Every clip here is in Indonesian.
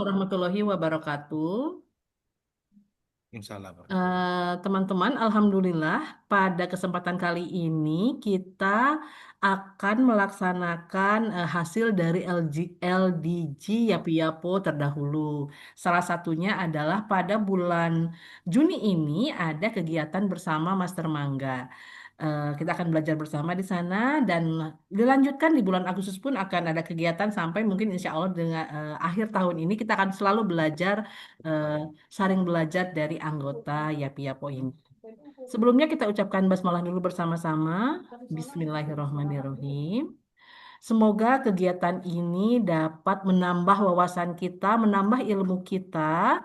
warahmatullahi wabarakatuh. Waalaikumsalam warahmatullahi. Teman-teman, alhamdulillah pada kesempatan kali ini kita akan melaksanakan hasil dari LDG Yapi-Yapo terdahulu. Salah satunya adalah pada bulan Juni ini ada kegiatan bersama Master Mangga. Kita akan belajar bersama di sana dan dilanjutkan di bulan Agustus pun akan ada kegiatan sampai mungkin insya Allah dengan akhir tahun ini kita akan selalu belajar eh, saring belajar dari anggota Yapi-Yapo ini. Sebelumnya kita ucapkan basmalah dulu bersama-sama. Bismillahirrahmanirrahim. Semoga kegiatan ini dapat menambah wawasan kita, menambah ilmu kita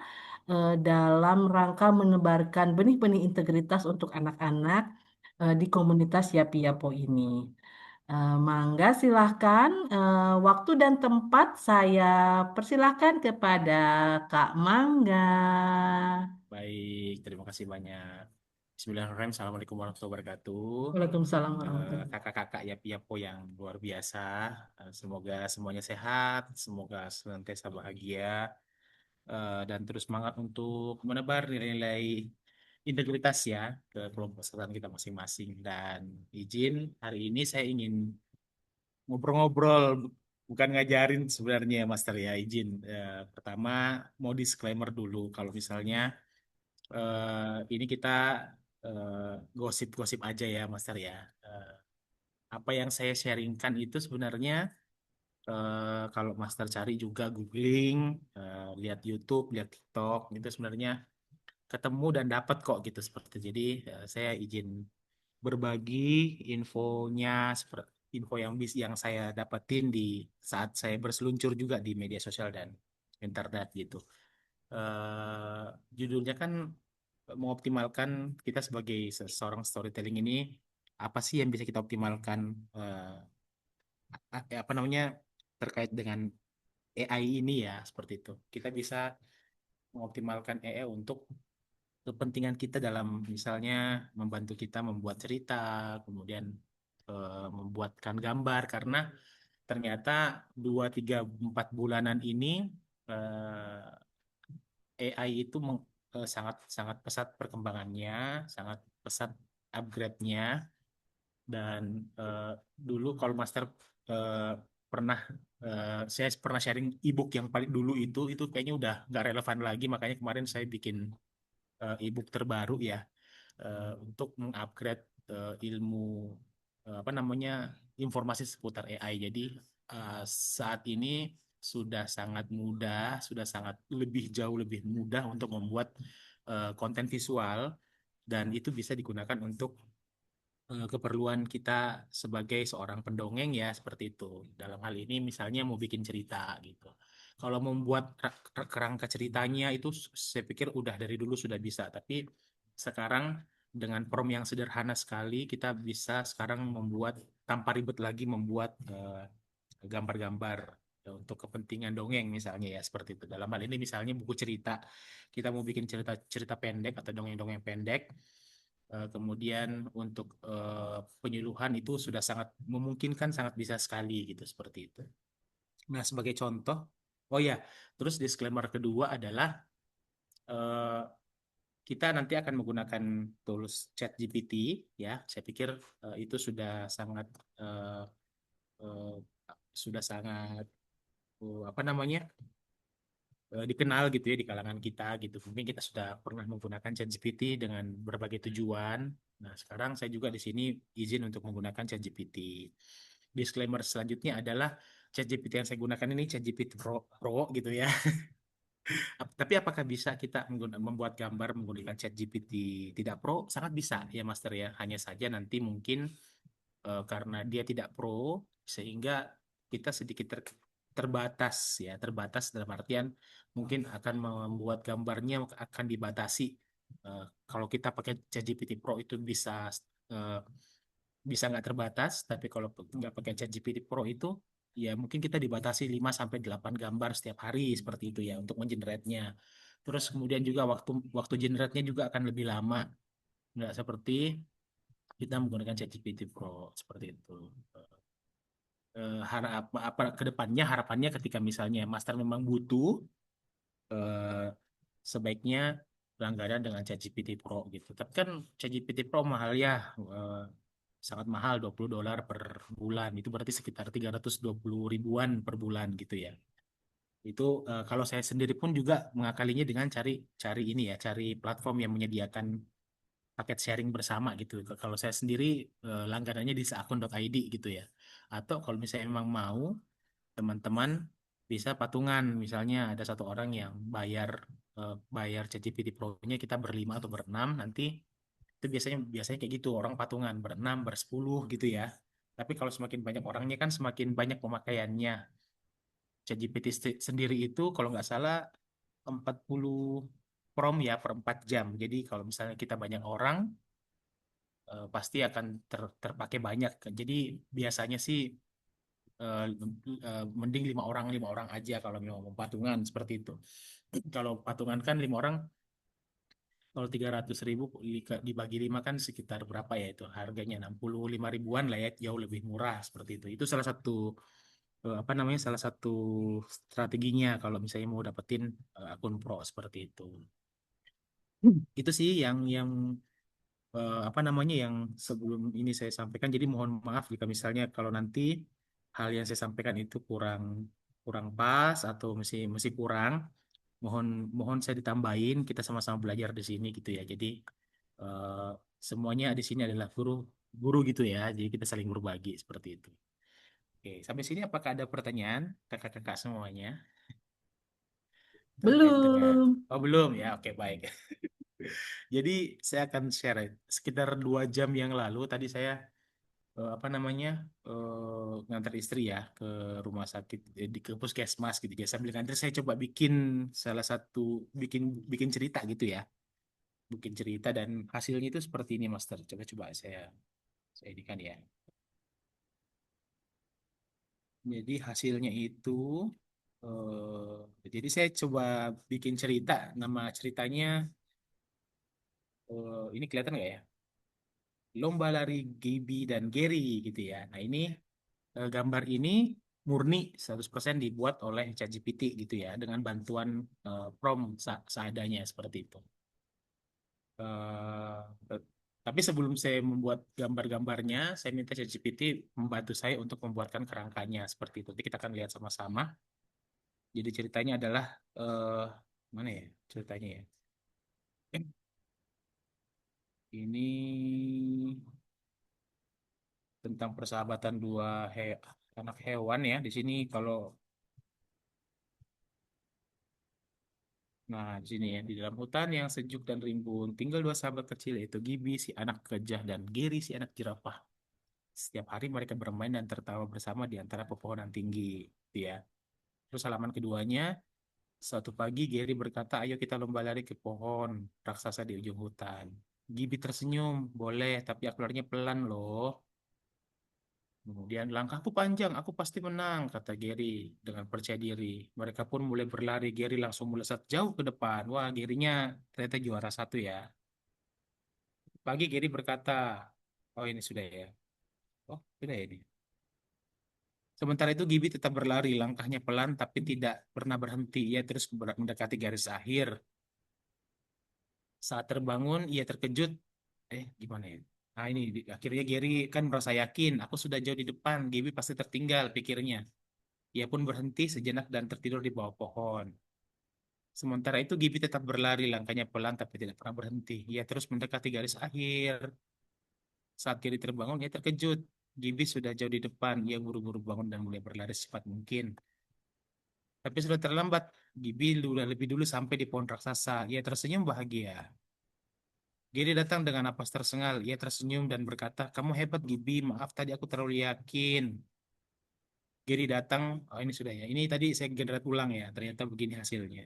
dalam rangka menebarkan benih-benih integritas untuk anak-anak di komunitas Yapi-Yapo ini. Mangga silahkan, waktu dan tempat saya persilahkan kepada Kak Mangga. Baik, terima kasih banyak. Bismillahirrahmanirrahim. Assalamualaikum warahmatullahi wabarakatuh. Waalaikumsalam warahmatullahi. Kakak-kakak Yapi-Yapo yang luar biasa. Semoga semuanya sehat, semoga senantiasa bahagia, dan terus semangat untuk menebar nilai-nilai integritas ya ke kelompok kesatuan kita masing-masing. Dan izin hari ini saya ingin ngobrol-ngobrol, bukan ngajarin sebenarnya Master ya. Izin pertama mau disclaimer dulu kalau misalnya ini kita gosip-gosip aja ya Master ya. Eh, apa yang saya sharingkan itu sebenarnya kalau Master cari juga googling, lihat YouTube, lihat TikTok itu sebenarnya ketemu dan dapat kok gitu seperti itu. Jadi saya izin berbagi infonya seperti info yang saya dapetin di saat saya berseluncur juga di media sosial dan internet gitu. Eh, Judulnya kan mengoptimalkan kita sebagai seorang storytelling ini apa sih yang bisa kita optimalkan, apa namanya, terkait dengan AI ini ya seperti itu. Kita bisa mengoptimalkan AI untuk kepentingan kita dalam misalnya membantu kita membuat cerita, kemudian membuatkan gambar karena ternyata 2, 3, 4 bulanan ini AI itu sangat sangat pesat perkembangannya, sangat pesat upgrade-nya dan dulu kalau Master eh, pernah saya pernah sharing ebook yang paling dulu itu kayaknya udah nggak relevan lagi, makanya kemarin saya bikin ebook terbaru ya, untuk mengupgrade ilmu, apa namanya, informasi seputar AI. Jadi saat ini sudah sangat mudah, sudah sangat lebih jauh lebih mudah untuk membuat konten visual dan itu bisa digunakan untuk keperluan kita sebagai seorang pendongeng ya seperti itu. Dalam hal ini misalnya mau bikin cerita gitu. Kalau membuat kerangka ceritanya itu saya pikir udah dari dulu sudah bisa, tapi sekarang dengan prompt yang sederhana sekali kita bisa sekarang membuat tanpa ribet lagi membuat gambar-gambar untuk kepentingan dongeng misalnya ya seperti itu. Dalam hal ini misalnya buku cerita, kita mau bikin cerita cerita pendek atau dongeng-dongeng pendek. Kemudian untuk penyuluhan itu sudah sangat memungkinkan, sangat bisa sekali gitu seperti itu. Nah, sebagai contoh, oh ya, terus disclaimer kedua adalah eh, kita nanti akan menggunakan tools ChatGPT ya. Saya pikir itu eh, eh, sudah sangat apa namanya, dikenal gitu ya di kalangan kita gitu. Mungkin kita sudah pernah menggunakan ChatGPT dengan berbagai tujuan. Nah, sekarang saya juga di sini izin untuk menggunakan ChatGPT. Disclaimer selanjutnya adalah ChatGPT yang saya gunakan ini ChatGPT Pro gitu ya. Tapi apakah bisa kita membuat gambar menggunakan ChatGPT tidak Pro? Sangat bisa ya Master ya. Hanya saja nanti mungkin karena dia tidak pro sehingga kita sedikit terbatas ya, terbatas dalam artian mungkin akan membuat gambarnya akan dibatasi. Kalau kita pakai ChatGPT Pro itu eh, bisa nggak terbatas, tapi kalau nggak pakai ChatGPT Pro itu ya mungkin kita dibatasi 5 sampai 8 gambar setiap hari seperti itu ya untuk mengenerate-nya. Terus kemudian juga waktu waktu generate-nya juga akan lebih lama, nggak seperti kita menggunakan ChatGPT Pro seperti itu. Harap apa ke depannya, harapannya ketika misalnya master memang butuh eh, sebaiknya langganan dengan ChatGPT Pro gitu. Tapi kan ChatGPT Pro mahal ya, sangat mahal, $20 per bulan. Itu berarti sekitar 320 ribuan per bulan gitu ya. Itu kalau saya sendiri pun juga mengakalinya dengan cari cari ini ya, cari platform yang menyediakan paket sharing bersama gitu. Kalau saya sendiri langganannya di seakun.id gitu ya. Atau kalau misalnya memang mau, teman-teman bisa patungan. Misalnya ada satu orang yang bayar ChatGPT Pro-nya, kita berlima atau berenam, nanti itu biasanya biasanya kayak gitu, orang patungan berenam, bersepuluh gitu ya. Tapi kalau semakin banyak orangnya kan semakin banyak pemakaiannya. ChatGPT sendiri itu kalau nggak salah 40 prom ya per 4 jam. Jadi kalau misalnya kita banyak orang, pasti akan terpakai banyak. Jadi biasanya sih mending lima orang aja kalau mau patungan seperti itu. Kalau patungan kan 5 orang, kalau 300 ribu dibagi 5 kan sekitar berapa ya itu harganya, 65 ribuan lah ya, jauh lebih murah seperti itu. Itu salah satu apa namanya, salah satu strateginya kalau misalnya mau dapetin akun pro seperti itu. Itu sih yang apa namanya yang sebelum ini saya sampaikan. Jadi mohon maaf jika misalnya kalau nanti hal yang saya sampaikan itu kurang kurang pas atau masih masih kurang, mohon mohon saya ditambahin, kita sama-sama belajar di sini gitu ya. Jadi eh, semuanya di sini adalah guru guru gitu ya. Jadi kita saling berbagi seperti itu. Oke, sampai sini apakah ada pertanyaan kakak-kakak semuanya terkait dengan Belum. Oh, belum ya. Oke, baik. Jadi saya akan share sekitar 2 jam yang lalu tadi saya apa namanya ngantar istri ya ke rumah sakit, di ke puskesmas gitu ya. Sambil ngantar saya coba bikin salah satu bikin bikin cerita gitu ya, bikin cerita dan hasilnya itu seperti ini, Master. Coba-coba saya edikan ya. Jadi hasilnya itu jadi saya coba bikin cerita. Nama ceritanya ini kelihatan nggak ya? Lomba lari Gaby dan Gary gitu ya. Nah ini gambar ini murni 100% dibuat oleh ChatGPT gitu ya, dengan bantuan prompt seadanya seperti itu. Eh, tapi sebelum saya membuat gambar-gambarnya, saya minta ChatGPT membantu saya untuk membuatkan kerangkanya seperti itu. Nanti kita akan lihat sama-sama. Jadi ceritanya adalah eh mana ya ceritanya ya? Eh, Ini tentang persahabatan dua anak hewan ya. Di sini kalau Nah, di sini ya, di dalam hutan yang sejuk dan rimbun, tinggal dua sahabat kecil, yaitu Gibi, si anak gajah, dan Geri, si anak jerapah. Setiap hari mereka bermain dan tertawa bersama di antara pepohonan tinggi. Gitu ya. Terus halaman keduanya, suatu pagi Geri berkata, ayo kita lomba lari ke pohon raksasa di ujung hutan. Gibi tersenyum, boleh, tapi aku larinya pelan loh. Kemudian langkahku panjang, aku pasti menang, kata Gary dengan percaya diri. Mereka pun mulai berlari, Gary langsung melesat jauh ke depan. Wah, Gary-nya ternyata juara satu ya. Pagi Gary berkata, oh ini sudah ya. Oh, sudah ya ini. Sementara itu Gibi tetap berlari, langkahnya pelan tapi tidak pernah berhenti. Ia terus mendekati garis akhir. Saat terbangun, ia terkejut. Gimana ya? Nah ini, akhirnya Gary kan merasa yakin, aku sudah jauh di depan, Gibi pasti tertinggal, pikirnya. Ia pun berhenti sejenak dan tertidur di bawah pohon. Sementara itu Gibi tetap berlari, langkahnya pelan tapi tidak pernah berhenti. Ia terus mendekati garis akhir. Saat Gibi terbangun, ia terkejut. Gibi sudah jauh di depan. Ia buru-buru bangun dan mulai berlari secepat mungkin. Tapi sudah terlambat. Gibi sudah lebih dulu sampai di pohon raksasa. Ia tersenyum bahagia. Gibi datang dengan napas tersengal. Ia tersenyum dan berkata, kamu hebat Gibi. Maaf tadi aku terlalu yakin. Giri datang, oh ini sudah ya. Ini tadi saya generate ulang ya. Ternyata begini hasilnya.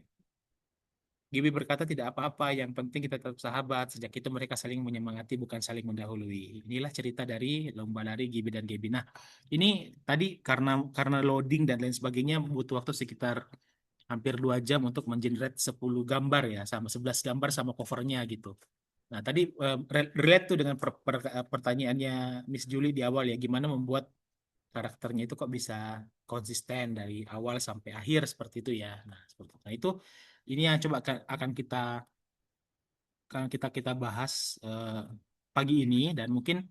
Gibi berkata tidak apa-apa, yang penting kita tetap sahabat. Sejak itu mereka saling menyemangati, bukan saling mendahului. Inilah cerita dari lomba lari Gibi dan Gaby. Nah, ini tadi karena loading dan lain sebagainya butuh waktu sekitar hampir 2 jam untuk mengenerate 10 gambar ya, sama 11 gambar sama covernya gitu. Nah, tadi relate tuh dengan pertanyaannya Miss Julie di awal ya, gimana membuat karakternya itu kok bisa konsisten dari awal sampai akhir seperti itu ya. Nah, seperti itu. Nah, itu Ini yang coba akan kita kita bahas pagi ini, dan mungkin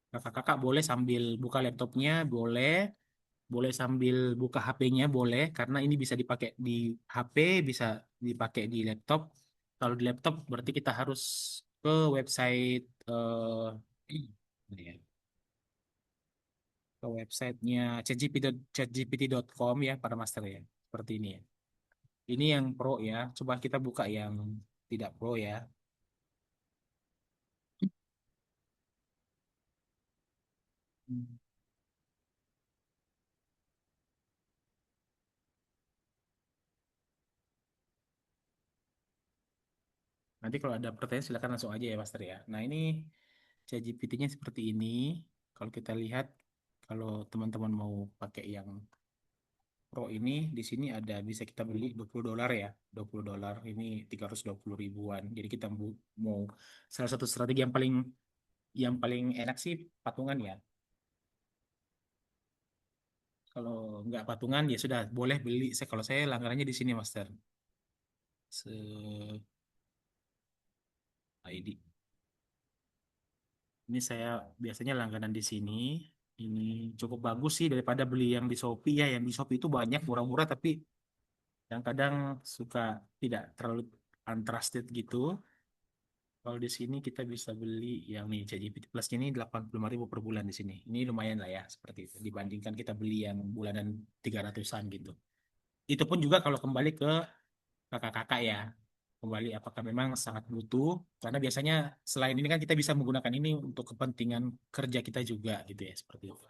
kakak-kakak boleh sambil buka laptopnya, boleh boleh sambil buka HP-nya, boleh, karena ini bisa dipakai di HP, bisa dipakai di laptop. Kalau di laptop berarti kita harus ke website ini ya, ke websitenya chatgpt.com ya para master ya. Seperti ini ya. Ini yang pro ya. Coba kita buka yang tidak pro ya. Hmm. Nanti kalau ada pertanyaan silakan langsung aja ya master ya. Nah ini ChatGPT-nya seperti ini. Kalau kita lihat, kalau teman-teman mau pakai yang Pro ini, di sini ada bisa kita beli $20 ya. $20 ini 320 ribuan. Jadi kita mau salah satu strategi yang paling enak sih patungan ya. Kalau nggak patungan ya sudah boleh beli. Kalau saya langganannya di sini Master. Se ID. Ini saya biasanya langganan di sini. Ini cukup bagus sih daripada beli yang di Shopee ya. Yang di Shopee itu banyak murah-murah tapi yang kadang suka tidak terlalu untrusted gitu. Kalau di sini kita bisa beli yang nih ChatGPT Plus ini 85 ribu per bulan di sini. Ini lumayan lah ya seperti itu. Dibandingkan kita beli yang bulanan 300-an gitu. Itu pun juga kalau kembali ke kakak-kakak ya. Kembali apakah memang sangat butuh. Karena biasanya selain ini kan kita bisa menggunakan ini untuk kepentingan kerja kita juga gitu ya. Seperti itu.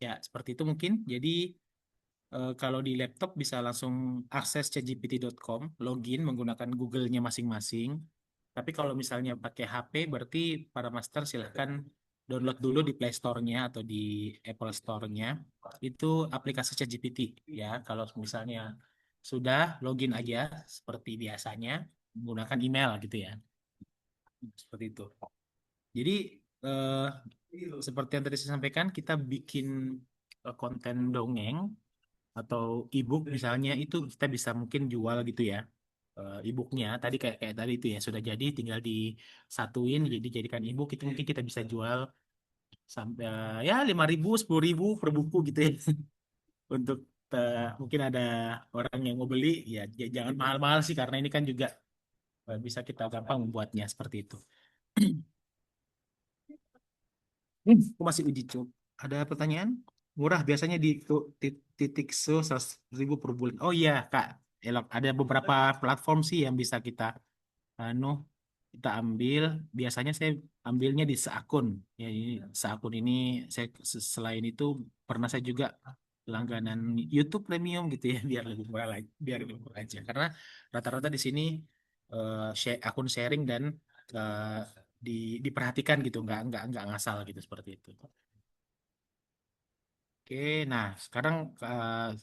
Ya seperti itu mungkin. Jadi kalau di laptop bisa langsung akses chatgpt.com, login menggunakan Google-nya masing-masing. Tapi kalau misalnya pakai HP, berarti para master silahkan download dulu di Play Store-nya atau di Apple Store-nya. Itu aplikasi ChatGPT ya. Kalau misalnya sudah login aja seperti biasanya, menggunakan email gitu ya. Seperti itu. Jadi eh, seperti yang tadi saya sampaikan, kita bikin konten dongeng atau ebook misalnya itu kita bisa mungkin jual gitu ya, ebooknya tadi kayak kayak tadi itu ya sudah jadi tinggal disatuin jadi jadikan ebook itu mungkin kita bisa jual sampai ya 5 ribu 10 ribu per buku gitu ya untuk mungkin ada orang yang mau beli ya jangan mahal-mahal sih karena ini kan juga bisa kita gampang membuatnya seperti itu. Aku masih uji coba. Ada pertanyaan? Murah biasanya di titik so 100 ribu per bulan. Oh iya Kak, Elok. Ada beberapa platform sih yang bisa kita anu kita ambil. Biasanya saya ambilnya di seakun. Ya ini seakun ini saya selain itu pernah saya juga langganan YouTube Premium gitu ya biar lebih murah lagi, biar lebih murah aja. Karena rata-rata di sini akun sharing dan eh, diperhatikan gitu, nggak ngasal gitu seperti itu. Oke, nah sekarang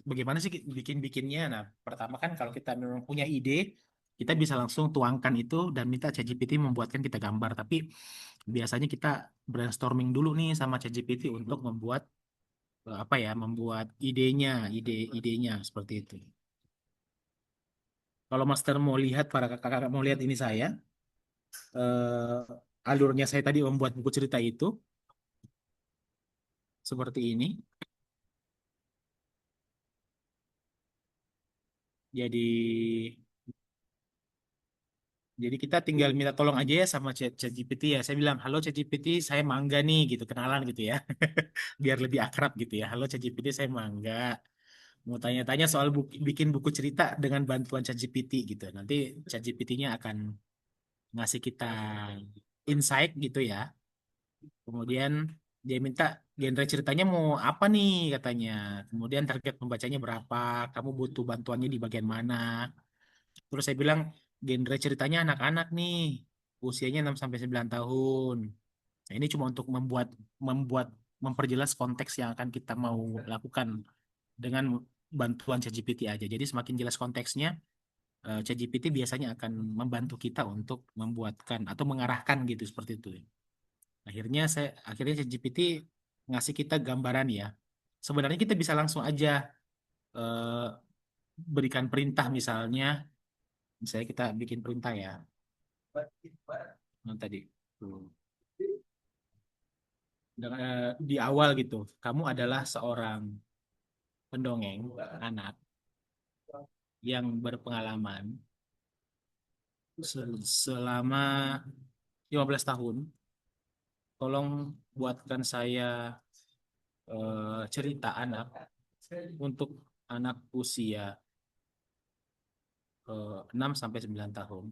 bagaimana sih bikin-bikinnya? Nah, pertama kan kalau kita memang punya ide, kita bisa langsung tuangkan itu dan minta ChatGPT membuatkan kita gambar. Tapi biasanya kita brainstorming dulu nih sama ChatGPT untuk membuat apa ya, membuat ide-idenya seperti itu. Kalau Master mau lihat, para kakak-kakak mau lihat ini saya, alurnya saya tadi membuat buku cerita itu seperti ini. Jadi Jadi kita tinggal minta tolong aja ya sama ChatGPT ya. Saya bilang, halo ChatGPT, saya Mangga nih gitu, kenalan gitu ya. Biar lebih akrab gitu ya. Halo ChatGPT, saya Mangga. Mau tanya-tanya soal bikin buku cerita dengan bantuan ChatGPT gitu. Nanti ChatGPT-nya akan ngasih kita insight gitu ya. Kemudian dia minta genre ceritanya mau apa nih katanya. Kemudian target pembacanya berapa, kamu butuh bantuannya di bagian mana. Terus saya bilang genre ceritanya anak-anak nih, usianya 6 sampai 9 tahun. Nah, ini cuma untuk membuat memperjelas konteks yang akan kita mau lakukan dengan bantuan ChatGPT aja. Jadi semakin jelas konteksnya, ChatGPT biasanya akan membantu kita untuk membuatkan atau mengarahkan gitu seperti itu. Akhirnya ChatGPT ngasih kita gambaran ya. Sebenarnya kita bisa langsung aja eh, berikan perintah misalnya. Misalnya kita bikin perintah ya. Yang tadi. Tuh. Di awal gitu, kamu adalah seorang pendongeng anak yang berpengalaman selama 15 tahun. Tolong buatkan saya cerita anak untuk anak usia 6 sampai 9 tahun,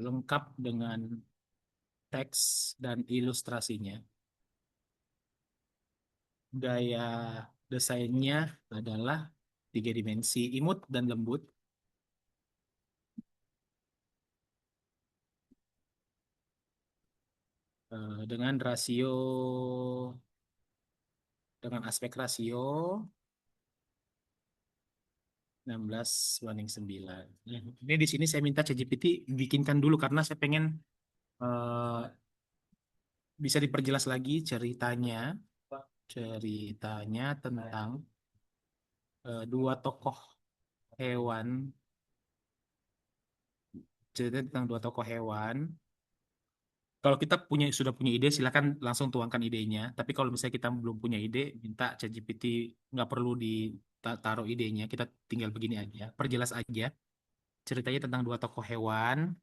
lengkap dengan teks dan ilustrasinya. Gaya desainnya adalah tiga dimensi, imut dan lembut, dengan rasio, dengan aspek rasio 16:9. Ini di sini saya minta ChatGPT bikinkan dulu karena saya pengen eh, bisa diperjelas lagi ceritanya tentang dua tokoh hewan, cerita tentang dua tokoh hewan. Kalau kita sudah punya ide, silakan langsung tuangkan idenya. Tapi kalau misalnya kita belum punya ide, minta ChatGPT, nggak perlu ditaruh idenya, kita tinggal begini aja, perjelas aja. Ceritanya tentang dua tokoh hewan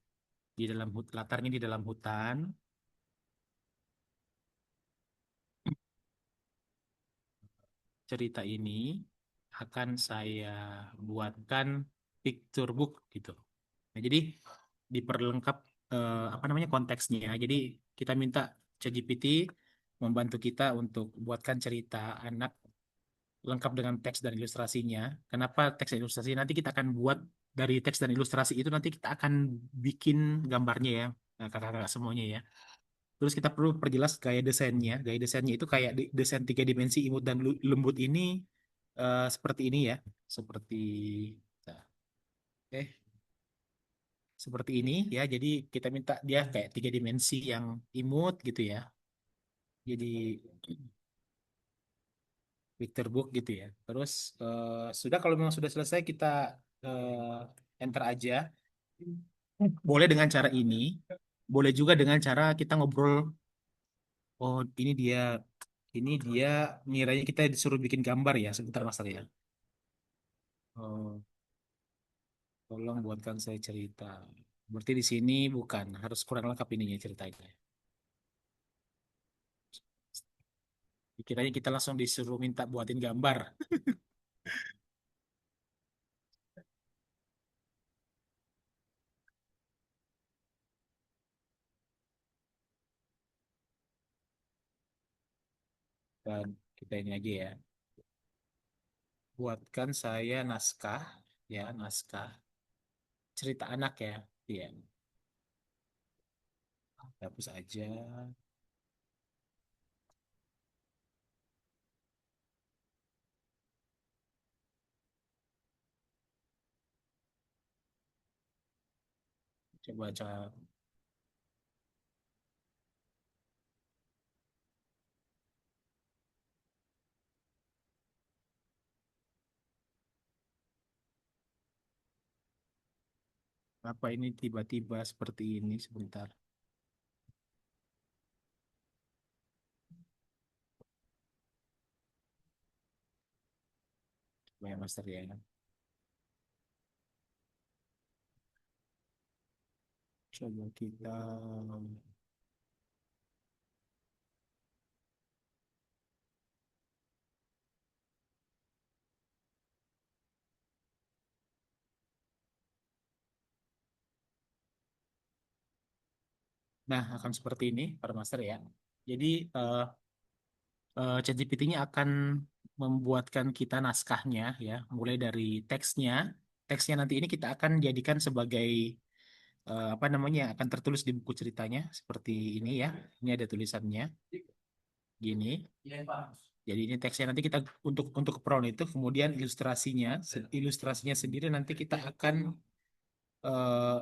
di dalam latarnya di dalam hutan. Cerita ini akan saya buatkan picture book gitu. Nah, jadi diperlengkap apa namanya konteksnya. Jadi kita minta ChatGPT membantu kita untuk buatkan cerita anak lengkap dengan teks dan ilustrasinya. Kenapa teks dan ilustrasi? Nanti kita akan buat dari teks dan ilustrasi itu nanti kita akan bikin gambarnya ya, kakak-kakak semuanya ya. Terus kita perlu perjelas gaya desainnya. Gaya desainnya itu kayak desain tiga dimensi imut dan lembut ini seperti ini ya, seperti nah, eh seperti ini ya. Jadi kita minta dia kayak tiga dimensi yang imut gitu ya. Jadi Victor Book gitu ya. Terus sudah kalau memang sudah selesai kita enter aja. Boleh dengan cara ini, boleh juga dengan cara kita ngobrol. Oh ini dia ngiranya kita disuruh bikin gambar ya. Sebentar Mas ya. Oh, tolong buatkan saya cerita. Berarti di sini bukan harus kurang lengkap ininya ceritanya. Kiranya kita langsung disuruh minta buatin gambar. Dan kita ini aja ya. Buatkan saya naskah, ya naskah cerita anak ya. Iya, hapus aja. Coba apa ini tiba-tiba seperti ini sebentar. Coba ya Master ya. Coba kita. Nah, akan seperti ini, para Master ya. Jadi ChatGPT-nya akan membuatkan kita naskahnya ya, mulai dari teksnya. Teksnya nanti ini kita akan jadikan sebagai apa namanya akan tertulis di buku ceritanya seperti ini ya. Ini ada tulisannya gini. Jadi ini teksnya nanti kita untuk prompt itu kemudian ilustrasinya sendiri nanti kita akan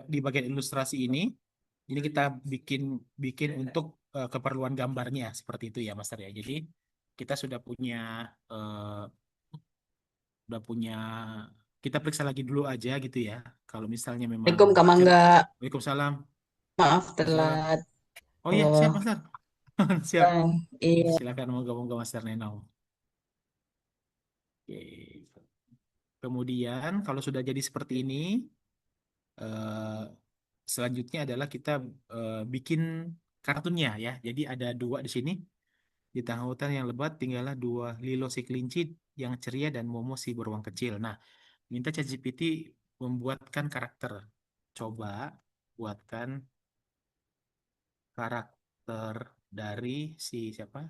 di bagian ilustrasi ini kita bikin bikin untuk keperluan gambarnya seperti itu ya Master ya. Jadi kita sudah punya eh, udah punya, kita periksa lagi dulu aja gitu ya. Kalau misalnya memang Assalamualaikum Kak wajar. Mangga. Waalaikumsalam. Maaf Waalaikumsalam. telat. Oh iya, siap Oh, Mas Dar. Siap. iya. Silakan moga-moga Mas Darneno. Oke. Kemudian kalau sudah jadi seperti ini, eh, selanjutnya adalah kita bikin kartunnya ya. Jadi ada dua di sini. Di tengah hutan yang lebat tinggallah dua Lilo si kelinci yang ceria dan Momo si beruang kecil. Nah, minta ChatGPT membuatkan karakter. Coba buatkan karakter dari si siapa?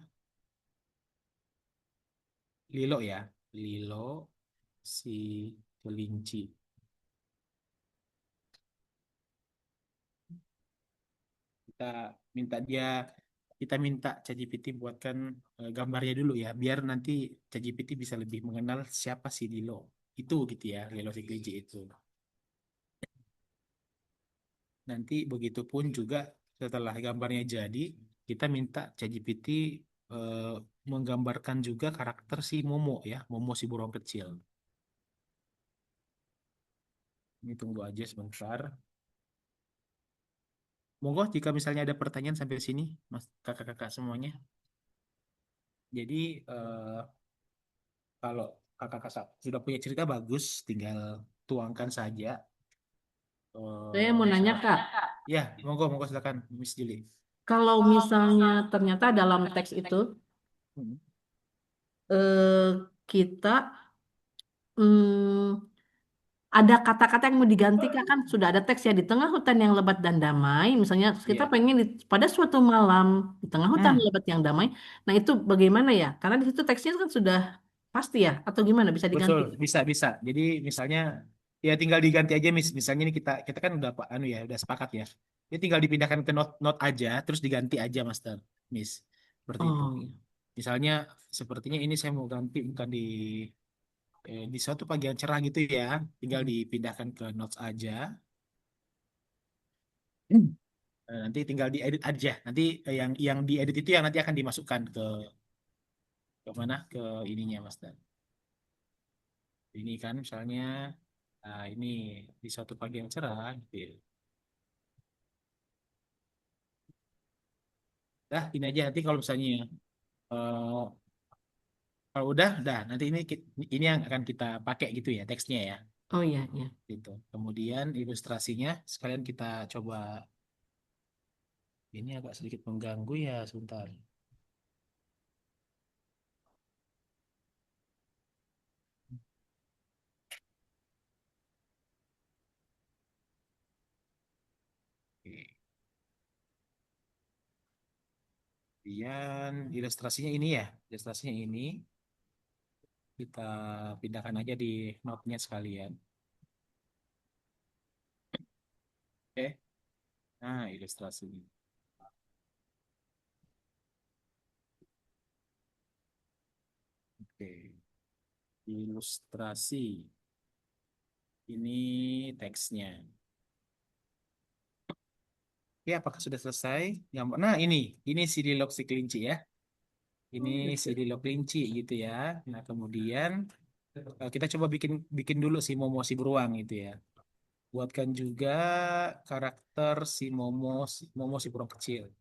Lilo ya. Lilo si kelinci. Kita minta dia kita minta ChatGPT buatkan gambarnya dulu ya, biar nanti ChatGPT bisa lebih mengenal siapa si Lilo itu gitu ya, Lilo si kelinci itu. Nanti begitupun juga setelah gambarnya jadi, kita minta ChatGPT eh, menggambarkan juga karakter si Momo ya, Momo si burung kecil. Ini tunggu aja sebentar. Monggo jika misalnya ada pertanyaan sampai sini, Mas kakak-kakak semuanya. Jadi kalau kakak-kakak sudah punya cerita bagus, tinggal tuangkan saja. Saya mau nanya, Saat Kak, ya, monggo monggo silakan Miss Juli. kalau misalnya ternyata dalam teks itu Hmm. kita hmm, ada kata-kata yang mau diganti, Kak, kan sudah ada teks ya di tengah hutan yang lebat dan damai. Misalnya kita Iya. pengen pada suatu malam di tengah hutan Hmm. lebat yang damai. Nah, itu bagaimana ya? Karena di situ teksnya kan sudah pasti ya, atau gimana bisa Betul, diganti? bisa bisa. Jadi misalnya ya tinggal diganti aja misalnya ini kita kita kan udah anu ya, udah sepakat ya. Ini tinggal dipindahkan ke note note aja terus diganti aja Master Miss. Seperti itu. Oh, iya. Misalnya sepertinya ini saya mau ganti bukan di suatu pagi yang cerah gitu ya. Tinggal dipindahkan ke notes aja. Hmm. Nanti tinggal diedit aja. Nanti yang diedit itu yang nanti akan dimasukkan ke mana? Ke ininya Master. Ini kan misalnya ini di suatu pagi yang cerah gitu ya. Dah, ini aja nanti kalau misalnya eh, kalau udah nanti ini yang akan kita pakai gitu ya teksnya ya Oh iya, iya. gitu. Kemudian ilustrasinya sekalian kita coba ini agak sedikit mengganggu ya sebentar. Oke. Kemudian ilustrasinya ini ya, ilustrasinya ini kita pindahkan aja di note-nya sekalian. Oke. Nah, ilustrasi. Oke. Ilustrasi. Ini teksnya. Oke, apakah sudah selesai? Nah, ini si Lilok si kelinci ya. Ini si Lilok kelinci gitu ya. Nah, kemudian kita coba bikin bikin dulu si Momo si beruang gitu ya. Buatkan juga karakter si Momo si beruang kecil.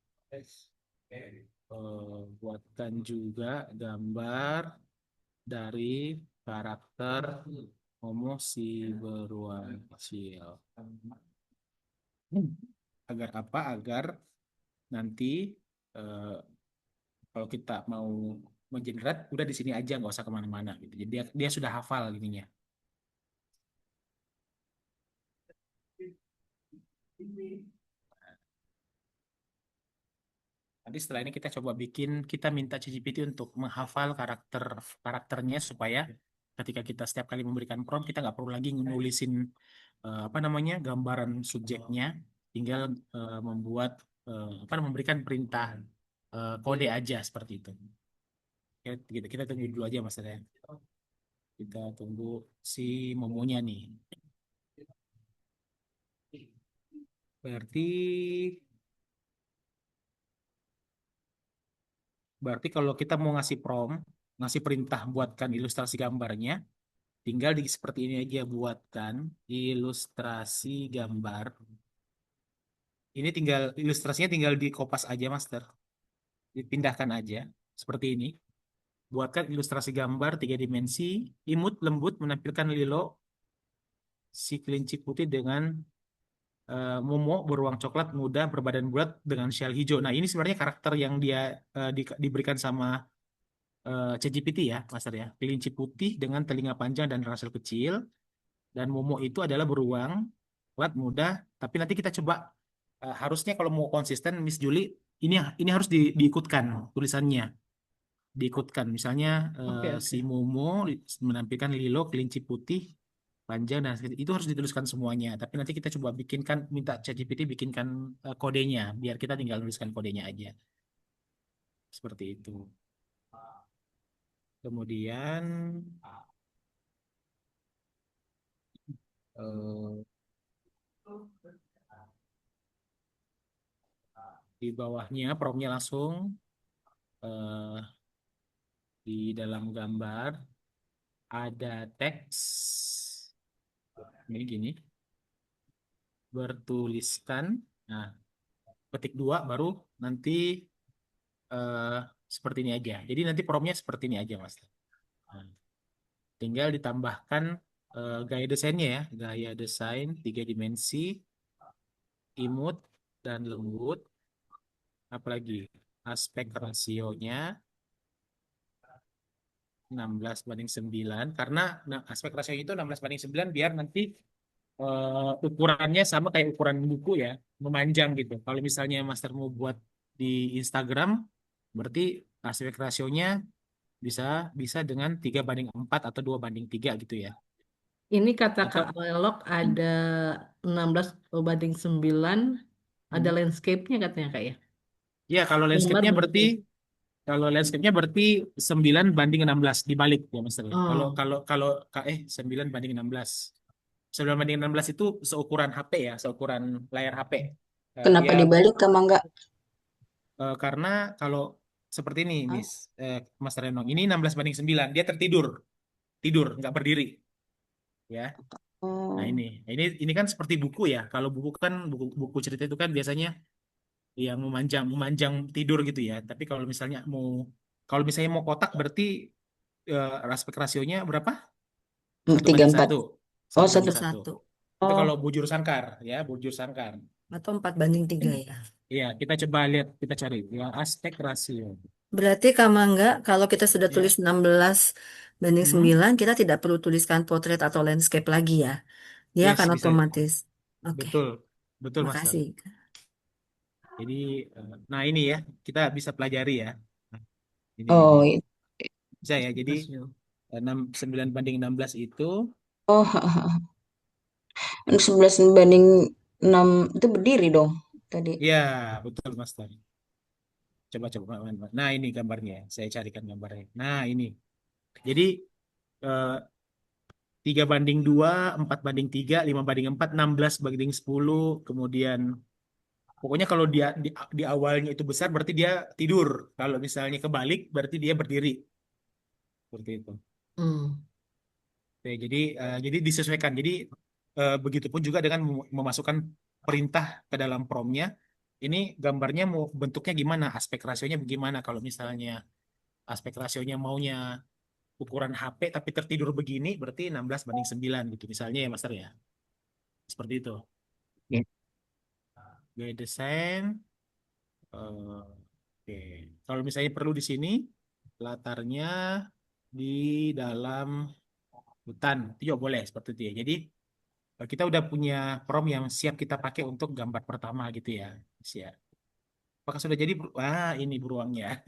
Buatkan juga gambar dari karakter Momo si beruang kecil. Agar apa? Agar nanti eh, kalau kita mau mengenerate udah di sini aja nggak usah kemana-mana gitu. Jadi dia sudah hafal gininya. Nanti setelah ini kita coba kita minta ChatGPT untuk menghafal karakternya supaya ketika kita setiap kali memberikan prompt kita nggak perlu lagi nulisin apa namanya gambaran subjeknya, tinggal membuat memberikan perintah kode aja seperti itu. Kita tunggu dulu aja mas ya. Kita tunggu si momonya nih. Berarti berarti kalau kita mau ngasih prompt, ngasih perintah buatkan ilustrasi gambarnya, tinggal di seperti ini aja buatkan ilustrasi gambar. Ini tinggal ilustrasinya tinggal di kopas aja, Master. Dipindahkan aja seperti ini. Buatkan ilustrasi gambar 3 dimensi, imut lembut menampilkan Lilo si kelinci putih dengan Momo beruang coklat muda berbadan bulat dengan shell hijau. Nah, ini sebenarnya karakter yang dia diberikan sama ChatGPT ya, Master ya. Kelinci putih dengan telinga panjang dan rasel kecil. Dan Momo itu adalah beruang coklat muda. Tapi nanti kita coba harusnya kalau mau konsisten, Miss Julie, ini harus diikutkan tulisannya. Diikutkan. Misalnya Oke, si oke. Momo menampilkan Lilo kelinci putih panjang dan itu harus dituliskan semuanya. Tapi nanti kita coba bikinkan, minta ChatGPT bikinkan kodenya, biar kita tinggal tuliskan kodenya aja. Seperti itu. Kemudian eh, di bawahnya promptnya langsung eh, di dalam gambar ada teks. Ini gini, bertuliskan. Nah, ketik dua baru nanti eh, seperti ini aja. Jadi nanti promptnya seperti ini aja, Mas. Nah, tinggal ditambahkan gaya desainnya ya, gaya desain 3 dimensi, imut dan lembut, apalagi aspek rasionya 16:9 karena aspek rasionya itu 16:9 biar nanti ukurannya sama kayak ukuran buku ya, memanjang gitu. Kalau misalnya Master mau buat di Instagram, berarti aspek rasionya bisa bisa dengan 3:4 atau 2:3 gitu ya. Ini kata Kak Atau Lelok ada 16:9, ada hmm, landscape-nya katanya Kak ya. ya kalau Gambar landscape-nya berarti bertulis. kalau landscape-nya berarti 9:16 dibalik ya Master ya. Kalau Oh, kalau kalau 9:16. 9:16 itu seukuran HP ya, seukuran layar HP. Kenapa Dia dibalik Kak Mangga? karena kalau seperti ini, Hah? Miss Mas Renong, ini 16:9, dia tertidur, tidur, nggak berdiri, ya. Nah Oh, ini kan seperti buku ya. Kalau buku kan buku cerita itu kan biasanya yang memanjang memanjang tidur gitu ya. Tapi kalau misalnya mau kotak berarti aspek rasionya berapa? Satu tiga banding empat. satu, Oh, satu satu. banding satu. Satu Itu Oh, kalau bujur sangkar ya, bujur sangkar. atau 4:3 ya. Iya, kita coba lihat, kita cari ya aspek rasio. Berarti Kak Mangga, kalau kita sudah tulis Ya. 16 banding Hmm, 9, kita tidak perlu tuliskan potret atau landscape lagi ya. Dia yes, akan bisa. otomatis. Oke, Betul, betul, Master. makasih. Jadi, nah ini ya, kita bisa pelajari ya. Nah, ini oh, bisa ya. Jadi Masuk. 9:16 itu, oh, 11 banding 6 itu berdiri dong tadi. ya betul, Master. Coba-coba. Nah ini gambarnya, saya carikan gambarnya. Nah ini, jadi 3:2, 4:3, 5:4, 16:10, kemudian pokoknya kalau dia di awalnya itu besar berarti dia tidur. Kalau misalnya kebalik berarti dia berdiri. Seperti itu. Hmm. Oke, jadi disesuaikan. Jadi begitupun juga dengan memasukkan perintah ke dalam promnya. Ini gambarnya mau bentuknya gimana, aspek rasionya bagaimana. Kalau misalnya aspek rasionya maunya ukuran HP tapi tertidur begini, berarti 16:9 gitu misalnya ya, Master ya. Seperti itu. Ya. Gaya desain. Oke. Kalau misalnya perlu di sini, latarnya di dalam hutan, itu juga boleh seperti itu ya. Jadi kita udah punya prompt yang siap kita pakai untuk gambar pertama gitu ya. Siap. Apakah sudah jadi? Ini beruangnya.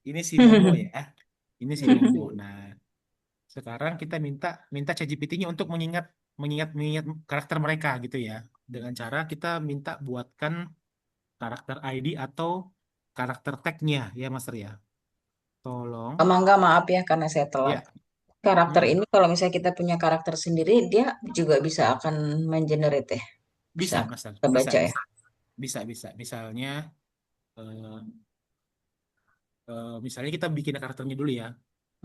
Ini si Momo ya. Ini si Momo. Nah, sekarang kita minta minta ChatGPT-nya untuk mengingat mengingat mengingat karakter mereka gitu ya. Dengan cara kita minta buatkan karakter ID atau karakter tag-nya ya, Master ya. Tolong. Kak Mangga maaf ya karena saya telat. Ya. Karakter Mm-mm. ini kalau misalnya kita punya karakter sendiri, dia juga bisa akan mengenerate ya. Bisa Bisa, Master. kita Bisa, baca ya. bisa. Bisa, bisa. Eh, misalnya kita bikin karakternya dulu ya.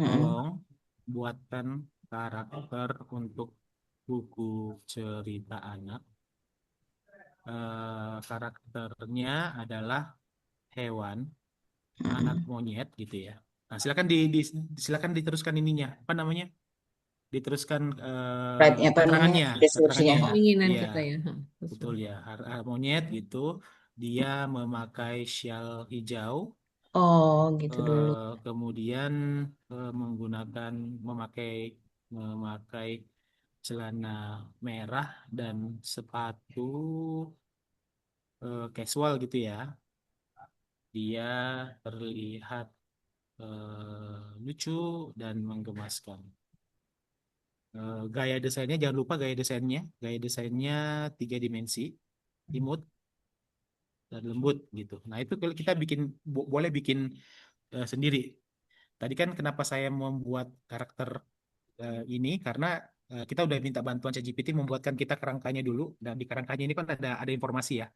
Mm-mm. Tolong buatkan. karakter untuk buku cerita anak. Karakternya adalah hewan, anak Mm-mm. monyet gitu ya. Nah, silakan diteruskan ininya. Apa namanya? Diteruskan Right, apa namanya keterangannya, deskripsinya? keterangannya ya. Keinginan Iya, kita ya. betul Sesuai. ya. Monyet gitu. Dia memakai syal hijau, Oh, gitu dulu. kemudian memakai memakai celana merah dan sepatu casual gitu ya. Dia terlihat lucu dan menggemaskan. Gaya desainnya jangan lupa gaya desainnya. Gaya desainnya 3 dimensi, imut dan lembut gitu. Nah itu kalau kita boleh bikin sendiri. Tadi kan kenapa saya membuat karakter ini karena kita udah minta bantuan ChatGPT membuatkan kita kerangkanya dulu. Dan di kerangkanya ini kan ada informasi ya.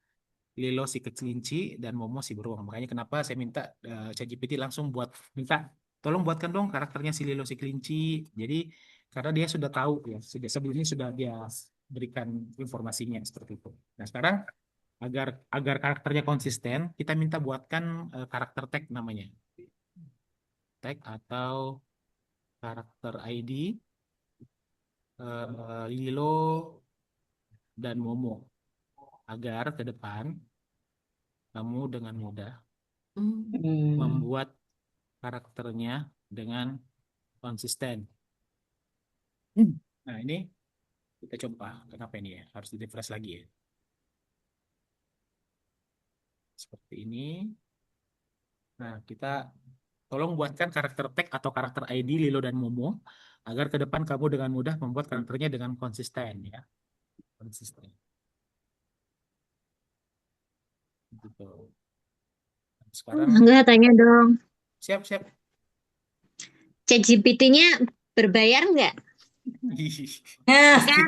Lilo si kelinci dan Momo si beruang. Makanya kenapa saya minta ChatGPT langsung minta tolong buatkan dong karakternya si Lilo si kelinci. Jadi karena dia sudah tahu ya, sebelumnya sudah dia berikan informasinya seperti itu. Nah, sekarang agar agar karakternya konsisten, kita minta buatkan karakter tag namanya. Tag atau karakter ID Lilo dan Momo agar ke depan kamu dengan mudah Hmm. Hmm. membuat karakternya dengan konsisten. Nah, ini kita coba. Kenapa ini ya? Harus di-refresh lagi ya. Seperti ini. Nah, kita tolong buatkan karakter tag atau karakter ID Lilo dan Momo agar ke depan kamu dengan mudah membuat karakternya dengan konsisten ya. Konsisten. Gitu. Sekarang Enggak, tanya dong. siap-siap. ChatGPT-nya berbayar nggak? Nah, Kan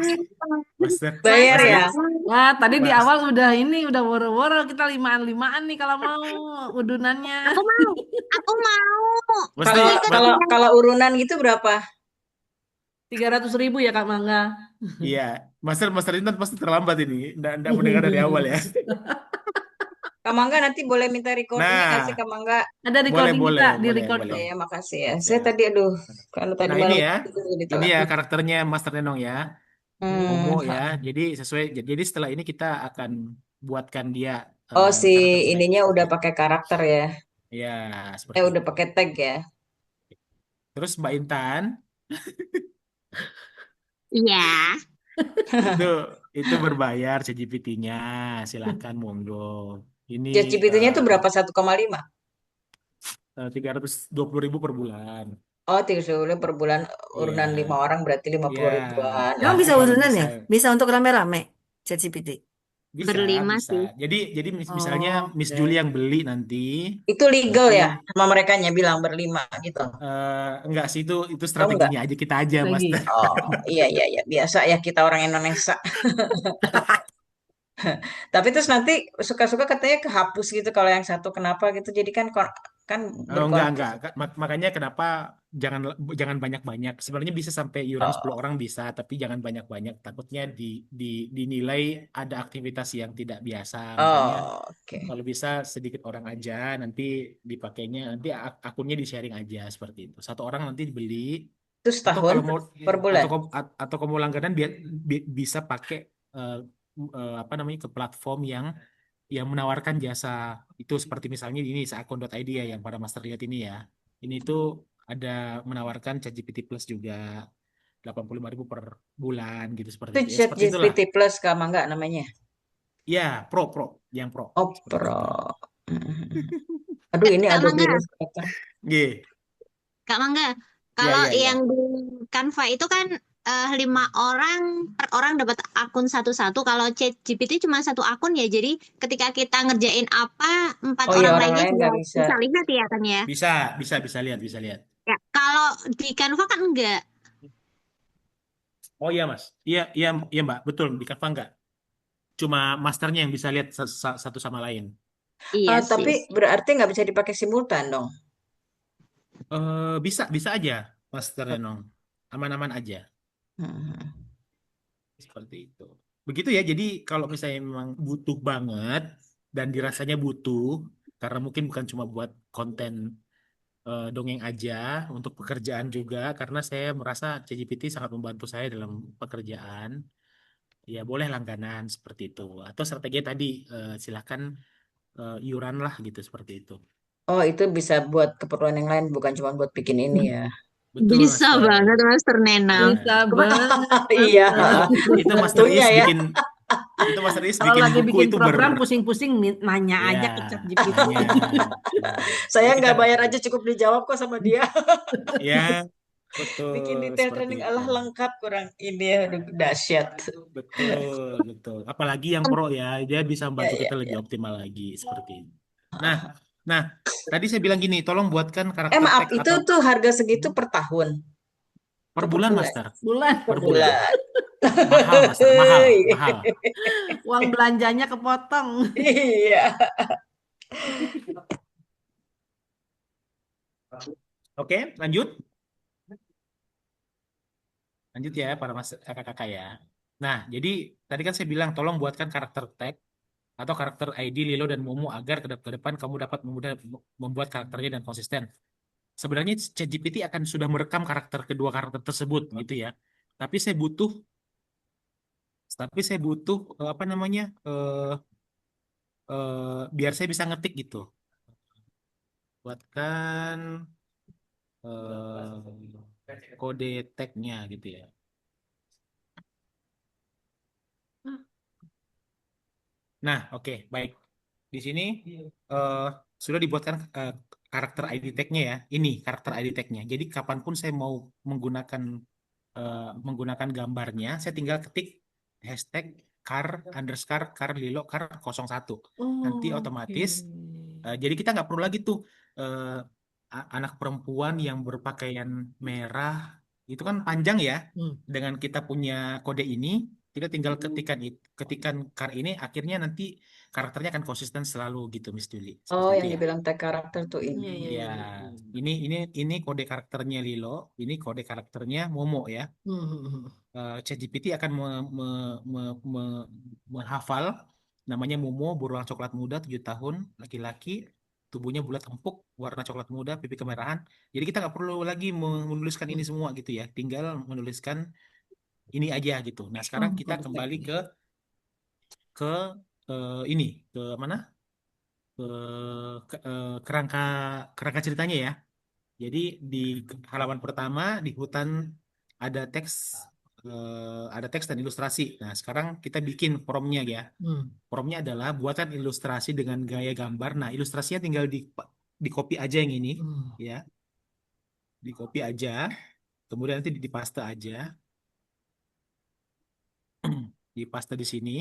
Master, bayar Master, ya? Nah, tadi di Mas, awal udah woro-woro kita limaan-limaan nih kalau mau udunannya. aku mau, aku mau. Mesti, Kalau Aku ikut kalau yang kalau urunan gitu berapa? 300.000 ya Kak Mangga. iya, Master Intan pasti terlambat ini. Nggak mendengar dari awal ya. Kak Mangga nanti boleh minta recordingnya nggak sih Nah, Kak Mangga? Ada boleh, recordingnya boleh, Kak, di boleh, record boleh. Ya, kok. ya, makasih ya. Saya Siap. tadi aduh, kalau tadi Nah, malam ini itu ditelat. ya karakternya Master Nenong ya. Momo Hmm. ya. Jadi setelah ini kita akan buatkan dia Oh, si karakter tag ininya seperti udah itu. pakai karakter ya? Ya, seperti Udah itu. pakai tag ya? Terus Mbak Intan iya. itu itu berbayar ChatGPT-nya. Silahkan monggo. Ini ChatGPT-nya itu berapa? 1,5? 320.000 per bulan. Oh, 30 per bulan urunan 5 Iya, orang berarti lima iya. puluh ribuan. Emang Nah, Nanti bisa kalau urunan bisa ya? Bisa untuk rame-rame ChatGPT. bisa Berlima bisa. sih. Jadi misalnya Oh, Miss oke. Julie yang beli nanti itu legal nanti ya sama mereka bilang berlima gitu. enggak sih itu Oh enggak. strateginya aja kita aja Mas. Lagi. Oh, iya iya iya, biasa ya kita orang Indonesia. Tapi terus nanti suka-suka katanya kehapus gitu kalau yang satu kenapa gitu. Jadi kan kan Oh, enggak. berkonflik. Makanya kenapa jangan jangan banyak-banyak. Sebenarnya bisa sampai iuran 10 Oh, orang bisa, tapi jangan banyak-banyak. Takutnya dinilai ada aktivitas yang tidak biasa. Makanya oh, oke. kalau bisa sedikit orang aja, nanti dipakainya, nanti akunnya di-sharing aja seperti itu. Satu orang nanti beli, Itu atau setahun kalau mau per bulan. atau kamu langganan bisa pakai eh, apa namanya ke platform yang menawarkan jasa itu seperti misalnya ini seakun.id ya yang pada master lihat ini ya. Ini tuh ada menawarkan ChatGPT Plus juga 85.000 per bulan gitu seperti Itu itu ya. Seperti itulah. ChatGPT Plus Kak Mangga namanya. Ya, pro yang pro Oh, seperti Pro. itu. Mhm. Aduh, ini Kak ada Mangga, virus apa? G. Kak Mangga. Ya, Kalau ya, yang ya. di Canva itu kan 5 orang per orang dapat akun satu-satu. Kalau ChatGPT cuma satu akun ya. Jadi ketika kita ngerjain apa, empat Oh iya, orang orang lainnya lain juga nggak bisa. bisa lihat ya kan ya. Bisa lihat, bisa lihat. Ya, kalau di Canva kan enggak. Oh iya, Mas. Iya, iya, iya, Mbak. Betul di Canva enggak. Cuma masternya yang bisa lihat satu sama lain. Iya Tapi sih. berarti nggak bisa dipakai simultan dong. Bisa aja, Master Renong. aman-aman aja. Hmm. Seperti itu. Begitu ya. Jadi kalau misalnya memang butuh banget dan dirasanya butuh, karena mungkin bukan cuma buat konten dongeng aja, untuk pekerjaan juga, karena saya merasa ChatGPT sangat membantu saya dalam pekerjaan. Ya boleh langganan seperti itu. Atau strategi tadi silahkan iuran lah gitu seperti itu. Oh, itu bisa buat keperluan yang lain, bukan cuma buat bikin ini ya. Betul, Bisa Master. banget, Master Nenang. Bisa Ya. banget. Iya, Itu Master tentunya Is ya. bikin Kalau bikin lagi buku bikin itu program pusing-pusing nanya ya aja ke ChatGPT. nanya. Saya Jadi kita nggak bayar aja cukup dijawab kok sama dia. ya Bikin betul detail seperti training itu. Allah lengkap kurang ini ya, aduh, dahsyat. Betul, betul. Apalagi yang pro ya, dia bisa Ya, membantu ya, kita lebih ya. optimal lagi seperti itu. Nah, nah, tadi saya bilang gini, tolong buatkan karakter Maaf, teks itu atau tuh harga segitu per tahun per atau per bulan, bulan? Master. Bulan. Per Per bulan. bulan. Mahal, Master, mahal, mahal. Uang belanjanya kepotong. Iya. Oke, lanjut. Lanjut ya, para mas kakak-kakak ya. Nah, jadi tadi kan saya bilang tolong buatkan karakter tag atau karakter ID Lilo dan Momo agar ke depan kamu dapat mudah membuat karakternya dan konsisten. Sebenarnya ChatGPT akan sudah merekam kedua karakter tersebut gitu ya. Tapi saya butuh apa namanya? Biar saya bisa ngetik gitu. Buatkan kode tagnya gitu ya. Nah, oke, baik. Di sini eh, sudah dibuatkan karakter ID tag-nya ya. Ini karakter ID tag-nya. Jadi kapanpun saya mau menggunakan menggunakan gambarnya, saya tinggal ketik hashtag car Lilo car 01. Nanti Oke. otomatis jadi kita nggak perlu lagi tuh eh, anak perempuan yang berpakaian merah itu kan panjang ya. Hmm. Dengan kita punya kode ini, kita tinggal ketikan car ini, akhirnya nanti karakternya akan konsisten selalu gitu, Miss Juli. Oh, Seperti itu yang ya. dibilang tag karakter tuh ini. Iya, iya, Ya, iya. ini kode karakternya Lilo, ini kode karakternya Momo ya. Hmm. ChatGPT akan menghafal namanya Momo, beruang coklat muda, 7 tahun, laki-laki, tubuhnya bulat empuk, warna coklat muda, pipi kemerahan. Jadi kita nggak perlu lagi menuliskan ini semua gitu ya, tinggal menuliskan ini aja gitu. Nah, sekarang Oh, kita kode kembali tag. ke ini ke mana? Ke, kerangka ceritanya ya. Jadi di halaman pertama di hutan ada teks dan ilustrasi. Nah, sekarang kita bikin promnya ya. Hmm. Promnya adalah buatan ilustrasi dengan gaya gambar. Nah, ilustrasinya tinggal di copy aja yang ini Hmm. ya. Di copy aja. Kemudian nanti di paste aja. Di paste di sini.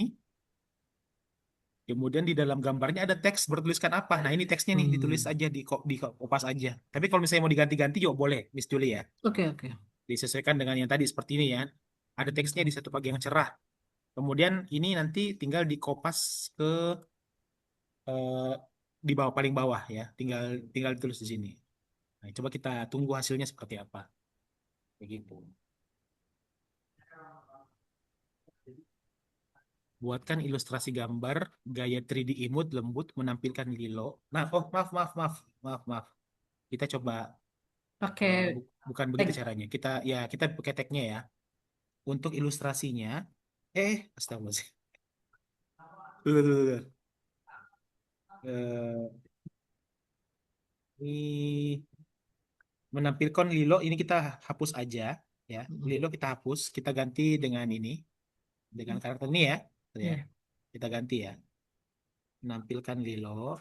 Kemudian di dalam gambarnya ada teks bertuliskan apa. Nah, ini teksnya nih ditulis Hmm. aja di kopas aja. Tapi kalau misalnya mau diganti-ganti juga boleh, Miss Julie ya. Oke, oke. Disesuaikan dengan yang tadi seperti ini ya. Ada teksnya di satu bagian yang cerah. Kemudian ini nanti tinggal dikopas ke eh, di bawah paling bawah ya. Tinggal ditulis di sini. Nah, coba kita tunggu hasilnya seperti apa. Begitu. Buatkan ilustrasi gambar gaya 3D imut lembut menampilkan Lilo. Nah, oh maaf. Kita coba Pakai bukan begitu tag. caranya. Kita pakai tagnya ya. Untuk ilustrasinya, astagfirullahaladzim. Tunggu, tunggu, tunggu. Ini menampilkan Lilo ini kita hapus aja ya. Hmm. Lilo kita hapus, kita ganti dengan ini, dengan karakter ini ya. Tuh ya. Ya. Kita ganti ya. Menampilkan Lilo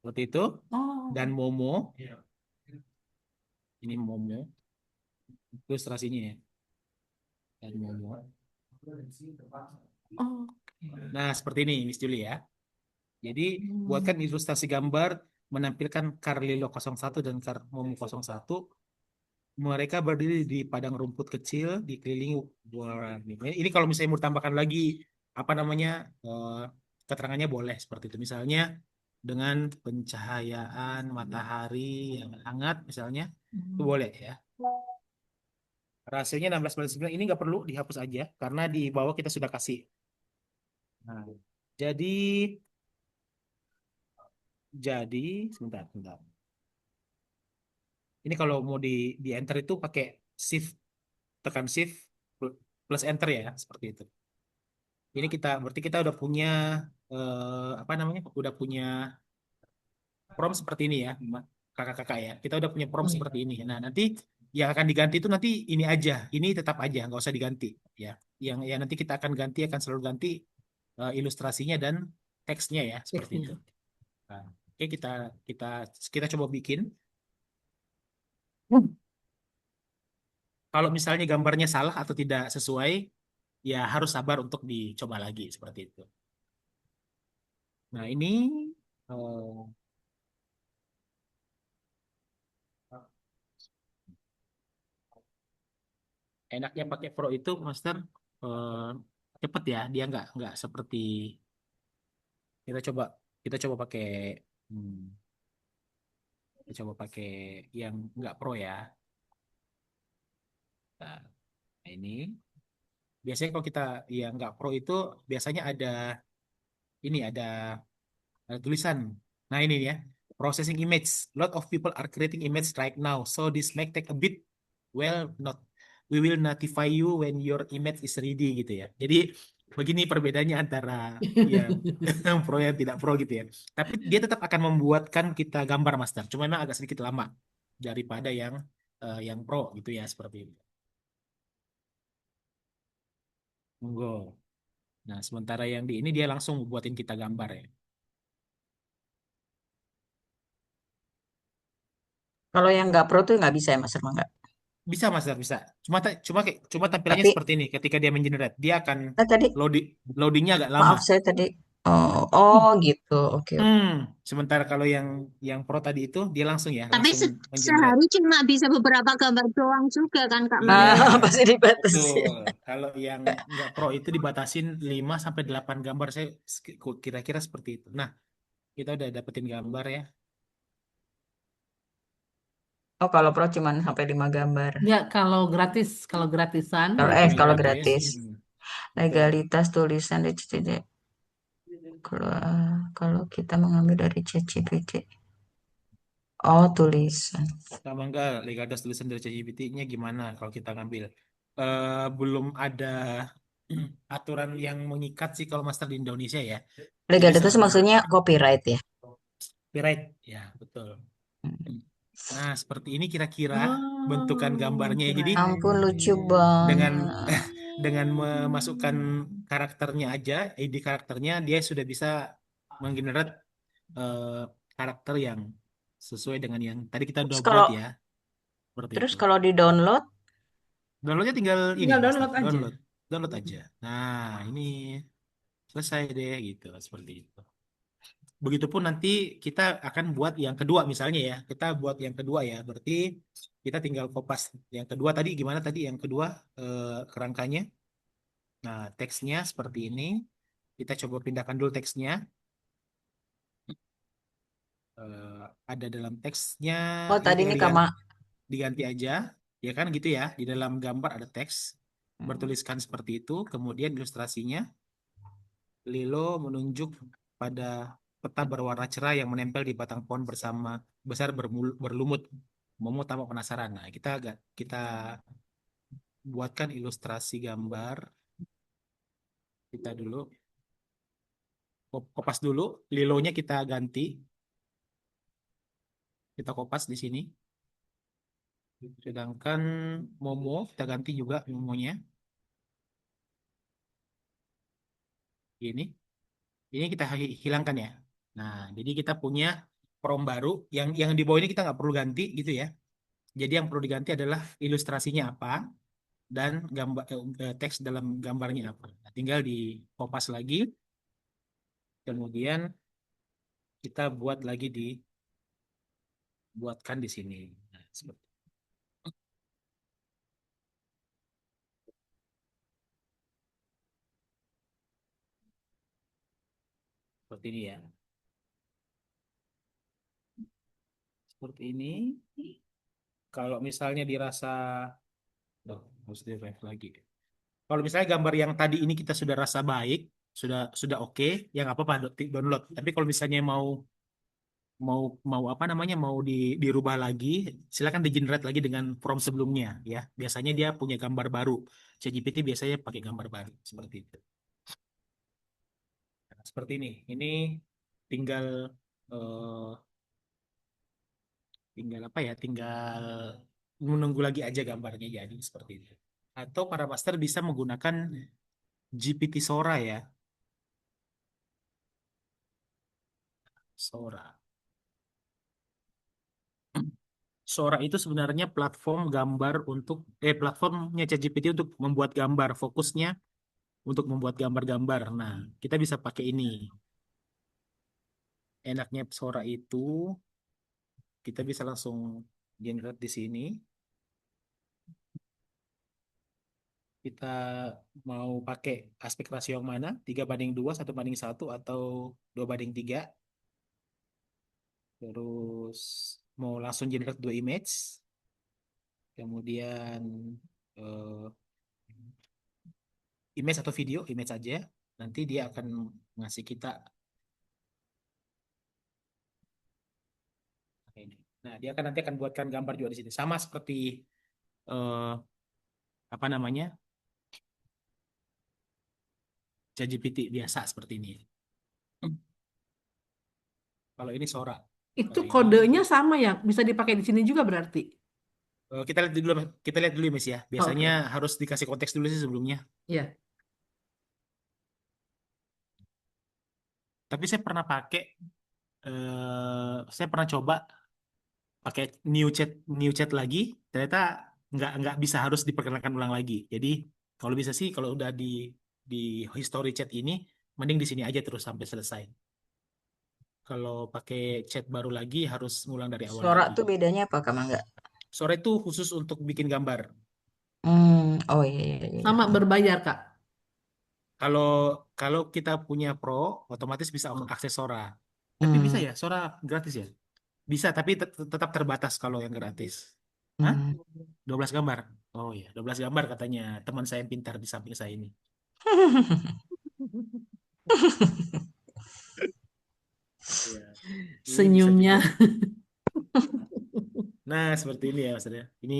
seperti itu Oh, dan Momo. Ini Momo ilustrasinya ya. Dan Momo. oke. Nah, seperti ini Miss Julie ya. Jadi buatkan Hmm. ilustrasi gambar menampilkan Carlilo 01 dan Momo 01. Mereka berdiri di padang rumput kecil dikelilingi warna. Ini kalau misalnya mau tambahkan lagi apa namanya keterangannya boleh seperti itu. Misalnya dengan pencahayaan matahari yang hangat misalnya itu Hmm. boleh ya. Rasionya 16:9. Ini nggak perlu dihapus aja karena di bawah kita sudah kasih. Nah, jadi sebentar, sebentar. Ini kalau mau di enter itu pakai shift, tekan shift plus enter ya, seperti itu. Ini berarti kita udah punya apa namanya? Udah punya prompt seperti ini ya, kakak-kakak ya. Kita udah punya prompt seperti ini. Nah, nanti yang akan diganti itu nanti ini aja, ini tetap aja, nggak usah diganti ya. Yang nanti kita akan ganti akan selalu ganti ilustrasinya dan teksnya ya, seperti itu. Teksnya. Nah, oke, kita kita kita coba bikin. Kalau misalnya gambarnya salah atau tidak sesuai, ya harus sabar untuk dicoba lagi seperti itu. Nah, ini eh, enaknya pakai Pro itu, Master, eh, cepet ya. Dia nggak seperti kita coba kita coba pakai hmm, kita coba pakai yang nggak Pro ya. Nah, ini biasanya kalau kita yang nggak Pro itu biasanya ada tulisan. Nah, ini ya. Processing image. Lot of people are creating image right now. So this may take a bit. Well, not. We will notify you when your image is ready gitu ya. Jadi begini perbedaannya antara yang pro yang tidak pro gitu ya. Tapi dia tetap akan membuatkan kita gambar, Master. Cuma memang agak sedikit lama daripada yang pro gitu ya, seperti itu. Monggo. Nah, sementara yang di ini dia langsung buatin kita gambar ya. Kalau yang nggak pro tuh nggak bisa ya Mas Herman nggak? Bisa, Mas, bisa. Cuma tampilannya Tapi seperti ini. Ketika dia mengenerate, dia akan tadi loading loadingnya agak lama. maaf saya tadi oh gitu. Oke oke. Hmm, sementara kalau yang Pro tadi itu dia langsung ya, Tapi langsung mengenerate. sehari cuma bisa beberapa gambar doang juga kan Kak Iya, Maya? Pasti dibatasi. betul. Kalau yang nggak Pro itu dibatasin 5 sampai 8 gambar, saya kira-kira seperti itu. Nah, kita udah dapetin gambar ya. Oh kalau pro cuman sampai 5 gambar. Ya, kalau gratisan Kalau gitu. Kalau kalau gratis, gratis. betul. Legalitas tulisan DCCD. Kalau kalau kita mengambil dari ChatGPT. Oh tulisan. Sama enggak legalitas tulisan dari ChatGPT-nya gimana kalau kita ngambil? Belum ada aturan yang mengikat sih kalau master di Indonesia ya. Jadi Legalitas selama maksudnya copyright ya. copyright, ya betul. Nah, seperti ini kira-kira bentukan Oh, gambarnya. Jadi keren. Ampun lucu dengan banget. dengan memasukkan karakternya aja, ID karakternya, dia sudah bisa menggenerate eh, karakter yang sesuai dengan yang tadi kita udah Terus buat kalau ya, seperti terus itu. kalau di download, Downloadnya tinggal ini, Tinggal Master. download aja. Download aja. Nah, ini selesai deh gitu, seperti itu. Begitupun nanti kita akan buat yang kedua misalnya ya. Kita buat yang kedua ya. Berarti kita tinggal kopas yang kedua tadi gimana tadi yang kedua kerangkanya. Nah, teksnya seperti ini. Kita coba pindahkan dulu teksnya. Eh, ada dalam teksnya oh ini tadi tinggal ini kama. diganti aja. Ya kan gitu ya. Di dalam gambar ada teks bertuliskan seperti itu. Kemudian ilustrasinya Lilo menunjuk pada peta berwarna cerah yang menempel di batang pohon bersama besar berlumut. Momo tampak penasaran. Nah, kita buatkan ilustrasi gambar kita dulu. Kopas dulu, lilonya kita ganti, kita kopas di sini. Sedangkan Momo kita ganti juga Momonya. Ini, ini kita hilangkan ya. Nah, jadi kita punya prom baru yang di bawah ini kita nggak perlu ganti gitu ya. Jadi yang perlu diganti adalah ilustrasinya apa dan gambar teks dalam gambarnya apa. Nah, tinggal di kopas lagi, kemudian kita buatkan di sini. Nah, seperti ini ya. Seperti ini. Kalau misalnya dirasa, harus di revive lagi. Kalau misalnya gambar yang tadi ini kita sudah rasa baik, sudah oke, ya nggak apa-apa download. Tapi kalau misalnya mau mau mau apa namanya mau dirubah lagi, silakan di-generate lagi dengan prompt sebelumnya ya. Biasanya dia punya gambar baru. ChatGPT biasanya pakai gambar baru seperti itu. Nah, seperti ini. Ini tinggal eh, tinggal apa ya? Tinggal menunggu lagi aja gambarnya jadi seperti itu. Atau para master bisa menggunakan GPT Sora ya. Sora. Sora itu sebenarnya platform gambar untuk platformnya ChatGPT untuk membuat gambar. Fokusnya untuk membuat gambar-gambar. Nah, kita bisa pakai ini. Enaknya Sora itu kita bisa langsung generate di sini. Kita mau pakai aspek rasio yang mana? 3:2, 1:1, atau 2:3. Terus mau langsung generate 2 image. Kemudian eh, image atau video, image aja. Nanti dia akan ngasih kita ini. Nah, dia akan nanti akan buatkan gambar juga di sini. Sama seperti eh, apa namanya? ChatGPT biasa seperti ini. Kalau ini Sora. Itu Kalau ini kodenya sama ya, bisa dipakai di sini juga berarti. kita lihat dulu Mas ya. Biasanya Oke. harus dikasih konteks dulu sih sebelumnya. Ya. Tapi saya pernah coba pakai new chat lagi, ternyata nggak bisa harus diperkenalkan ulang lagi. Jadi kalau bisa sih kalau udah di history chat ini, mending di sini aja terus sampai selesai. Kalau pakai chat baru lagi harus ngulang dari awal Sora lagi. tuh bedanya apa, Kak Mangga? Sore itu khusus untuk bikin gambar. Oh iya, iya, iya. Sama berbayar, Kak. Kalau kalau kita punya Pro, otomatis bisa akses Sora. Tapi bisa Hmm, ya, Sora gratis ya? Bisa, tapi tetap terbatas kalau yang gratis. Hah? hmm. 12 gambar? Oh iya, 12 gambar katanya teman saya yang pintar di samping saya ini. Iya, ini bisa juga. Senyumnya. Nah, seperti ini ya maksudnya. Ini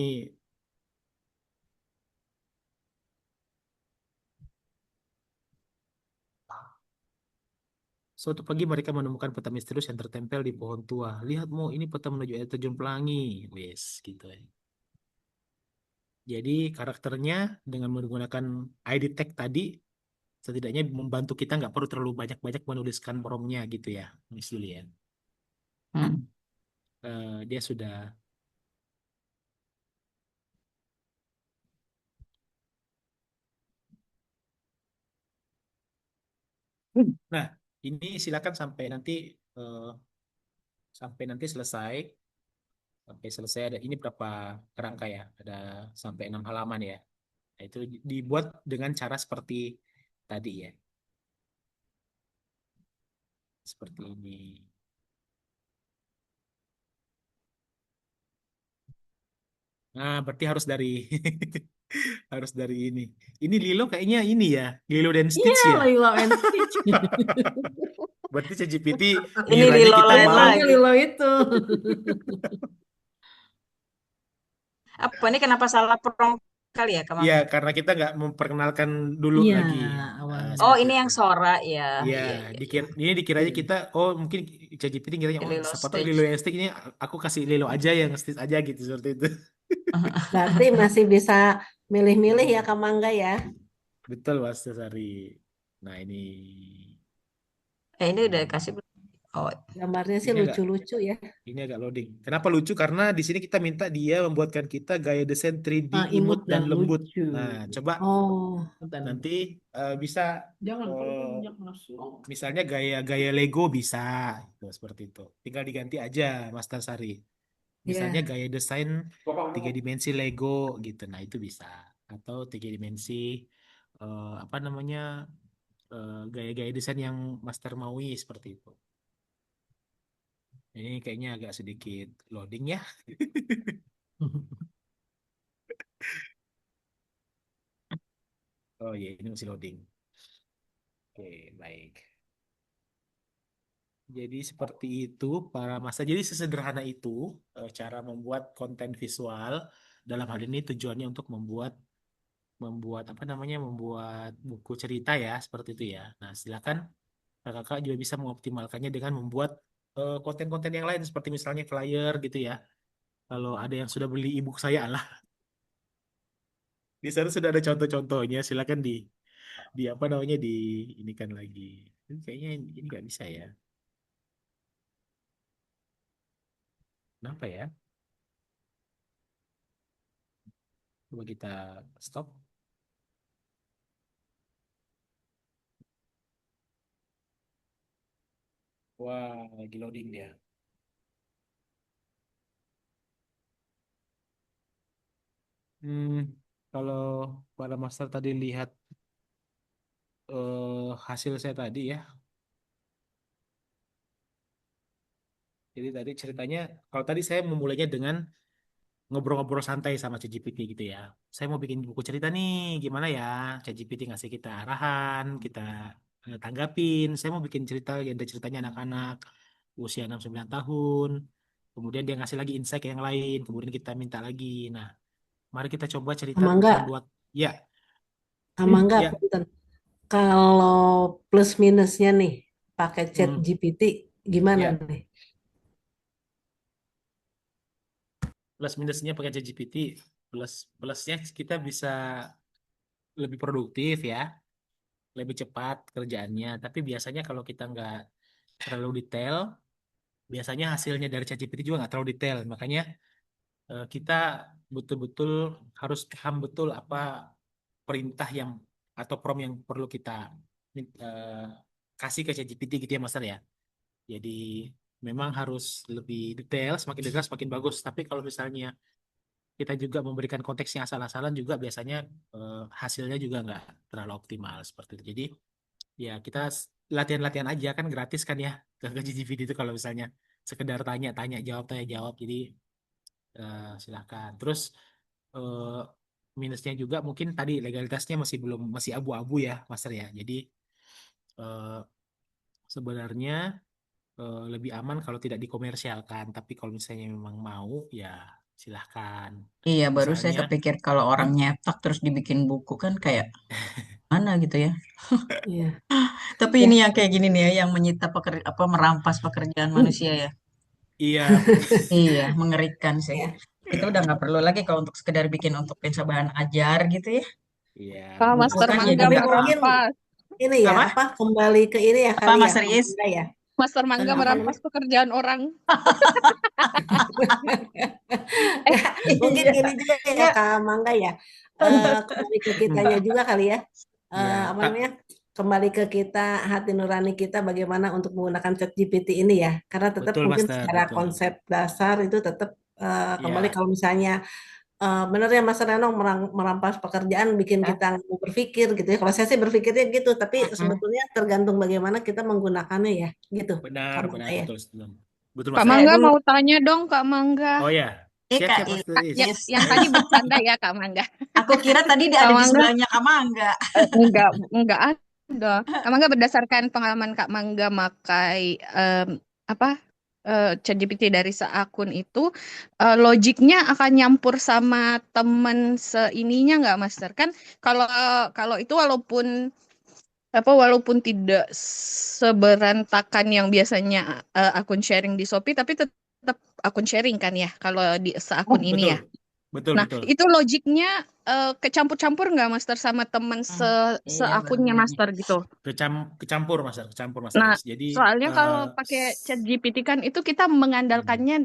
suatu pagi mereka menemukan peta misterius yang tertempel di pohon tua. Lihat Mo, ini peta menuju air terjun pelangi. Wes, gitu ya. Jadi karakternya dengan menggunakan ID tag tadi setidaknya membantu kita nggak perlu terlalu banyak-banyak menuliskan promnya gitu ya, Miss Julian. Hmm. Dia sudah. Nah, ini silakan eh, sampai nanti selesai. Sampai selesai ada ini berapa kerangka ya? Ada sampai 6 halaman ya. Nah, itu dibuat dengan cara seperti tadi ya. Seperti ini. Nah, berarti harus dari harus dari ini. Ini Lilo kayaknya ini ya, Lilo dan Iya, Stitch ya. Lilo and Stitch. Berarti ChatGPT Ini ngiranya Lilo kita Land mau. Levelnya lagi. Lilo itu. Apa ini kenapa salah prompt kali ya, Kak Iya, Mangga? karena kita nggak memperkenalkan dulu Iya, lagi. awalnya. Oh, Seperti ini itu. yang Sora ya. Iya, Iya, iya, iya. ini dikiranya kita, oh mungkin ChatGPT ngiranya, oh Lilo siapa tahu Lilo Stitch. yang stick ini aku kasih Lilo aja yang Stitch aja gitu seperti itu. Berarti masih bisa milih-milih ya Kak Mangga ya. Betul Mas Sari. Nah ini Ini udah hmm, kasih belum? Oh, Gambarnya sih ini agak lucu-lucu ya. ini agak loading. Kenapa lucu? Karena di sini kita minta dia membuatkan kita gaya desain 3D Imut imut dan dan lembut. lucu. Nah, coba Oh, Bentar, nanti bentar. bisa Jangan, kalau eh, banyak masuk. misalnya gaya-gaya Lego bisa, gitu, seperti itu. Tinggal diganti aja Mas Tarsari. Misalnya ya. gaya desain 3 dimensi Lego gitu. Nah, itu bisa. Atau 3 dimensi apa namanya gaya-gaya desain yang Master Maui seperti itu. Ini kayaknya agak sedikit loading ya. Oh iya, ini masih loading. Oke, baik. Jadi seperti itu para masa. Jadi sesederhana itu cara membuat konten visual. Dalam hal ini tujuannya untuk membuat membuat apa namanya membuat buku cerita ya seperti itu ya. Nah silakan kakak juga bisa mengoptimalkannya dengan membuat konten-konten yang lain seperti misalnya flyer gitu ya. Kalau ada yang sudah beli ebook saya lah, di sana sudah ada contoh-contohnya. Silakan di apa namanya di ini kan lagi. Ini kayaknya ini nggak bisa ya. Kenapa ya? Coba kita stop. Wah, lagi loading dia. Hmm, kalau para master tadi lihat hasil saya tadi ya. Jadi tadi ceritanya, kalau tadi saya memulainya dengan ngobrol-ngobrol santai sama ChatGPT gitu ya. Saya mau bikin buku cerita nih, gimana ya? ChatGPT ngasih kita arahan, kita tanggapin. Saya mau bikin cerita, ada ceritanya anak-anak usia 6-9 tahun. Kemudian dia ngasih lagi insight yang lain, kemudian kita minta lagi. Nah, mari kita coba cerita tentang Mangga, dua. Ya, Mangga, ya. punten. Kalau plus minusnya nih pakai chat Hmm, GPT gimana ya. nih? Plus minusnya pakai ChatGPT. Plusnya kita bisa lebih produktif ya, lebih cepat kerjaannya. Tapi biasanya kalau kita nggak terlalu detail, biasanya hasilnya dari ChatGPT juga nggak terlalu detail. Makanya kita betul-betul harus paham betul apa perintah yang atau prompt yang perlu kita eh, kasih ke ChatGPT gitu ya, Master ya. Jadi memang harus lebih detail, semakin detail semakin bagus. Tapi kalau misalnya kita juga memberikan konteks yang asal-asalan juga biasanya hasilnya juga nggak terlalu optimal seperti itu. Jadi ya kita latihan-latihan aja kan gratis kan ya ke ChatGPT itu kalau misalnya sekedar tanya jawab. Jadi silakan. Terus eh, minusnya juga mungkin tadi legalitasnya masih abu-abu ya, Master ya. Jadi eh, sebenarnya lebih aman kalau tidak dikomersialkan. Tapi kalau misalnya memang mau ya silahkan. Iya, baru saya Misalnya, kepikir kalau orang hmm? nyetak terus dibikin buku kan kayak mana gitu ya. Iya, Tapi ya. ini yang kayak gini nih ya, yang menyita apa merampas pekerjaan manusia ya. Iya, Iya, mengerikan sih. Ya. Kita udah nggak perlu lagi kalau untuk sekedar bikin untuk bahan ajar gitu ya. iya Pak Buku Master kan betul. jadi Mangga Tapi nggak mungkin perlu. merampas. ini ya Apa? apa kembali ke ini ya Apa kali ya Mas Kak Riz? Mangga ya. Master Mangga Apa merampas namanya? pekerjaan orang. Nggak, mungkin Iya, gini juga ya iya. Kak Mangga ya. Kembali ke kitanya Hmm. juga kali ya. Iya, Apa tak namanya? Kembali ke kita hati nurani kita bagaimana untuk menggunakan ChatGPT ini ya. Karena tetap betul mungkin Master, secara betul. konsep dasar itu tetap kembali Iya, kalau misalnya benar ya Mas Reno merampas pekerjaan bikin Ya. kita nggak mau berpikir gitu ya. Kalau saya sih berpikirnya gitu, tapi Mm-mm. sebetulnya tergantung bagaimana kita menggunakannya ya, gitu. benar, Kamu benar, ya. betul, betul. Betul Kak Master. Mangga Dulu mau tanya dong, Kak Mangga. Oh ya, Kak siap-siap Master Is. Yang Ayo. tadi bercanda ya, Kak Mangga. aku kira tadi dia Kak ada di Mangga sebelahnya Kak Mangga. enggak ada. Kak Mangga berdasarkan pengalaman Kak Mangga makai apa ChatGPT dari seakun itu, logiknya akan nyampur sama temen seininya nggak, Master? Kan kalau kalau itu walaupun tidak seberantakan yang biasanya akun sharing di Shopee, tapi tetap akun sharing kan ya kalau di seakun ini Betul, ya. betul, Nah, betul. itu logiknya kecampur-campur nggak, Master, sama teman Hmm, iya seakunnya benar. Master gitu? Kecampur Master Nah, Is. Jadi soalnya kalau pakai s- ChatGPT kan itu kita hmm, mengandalkannya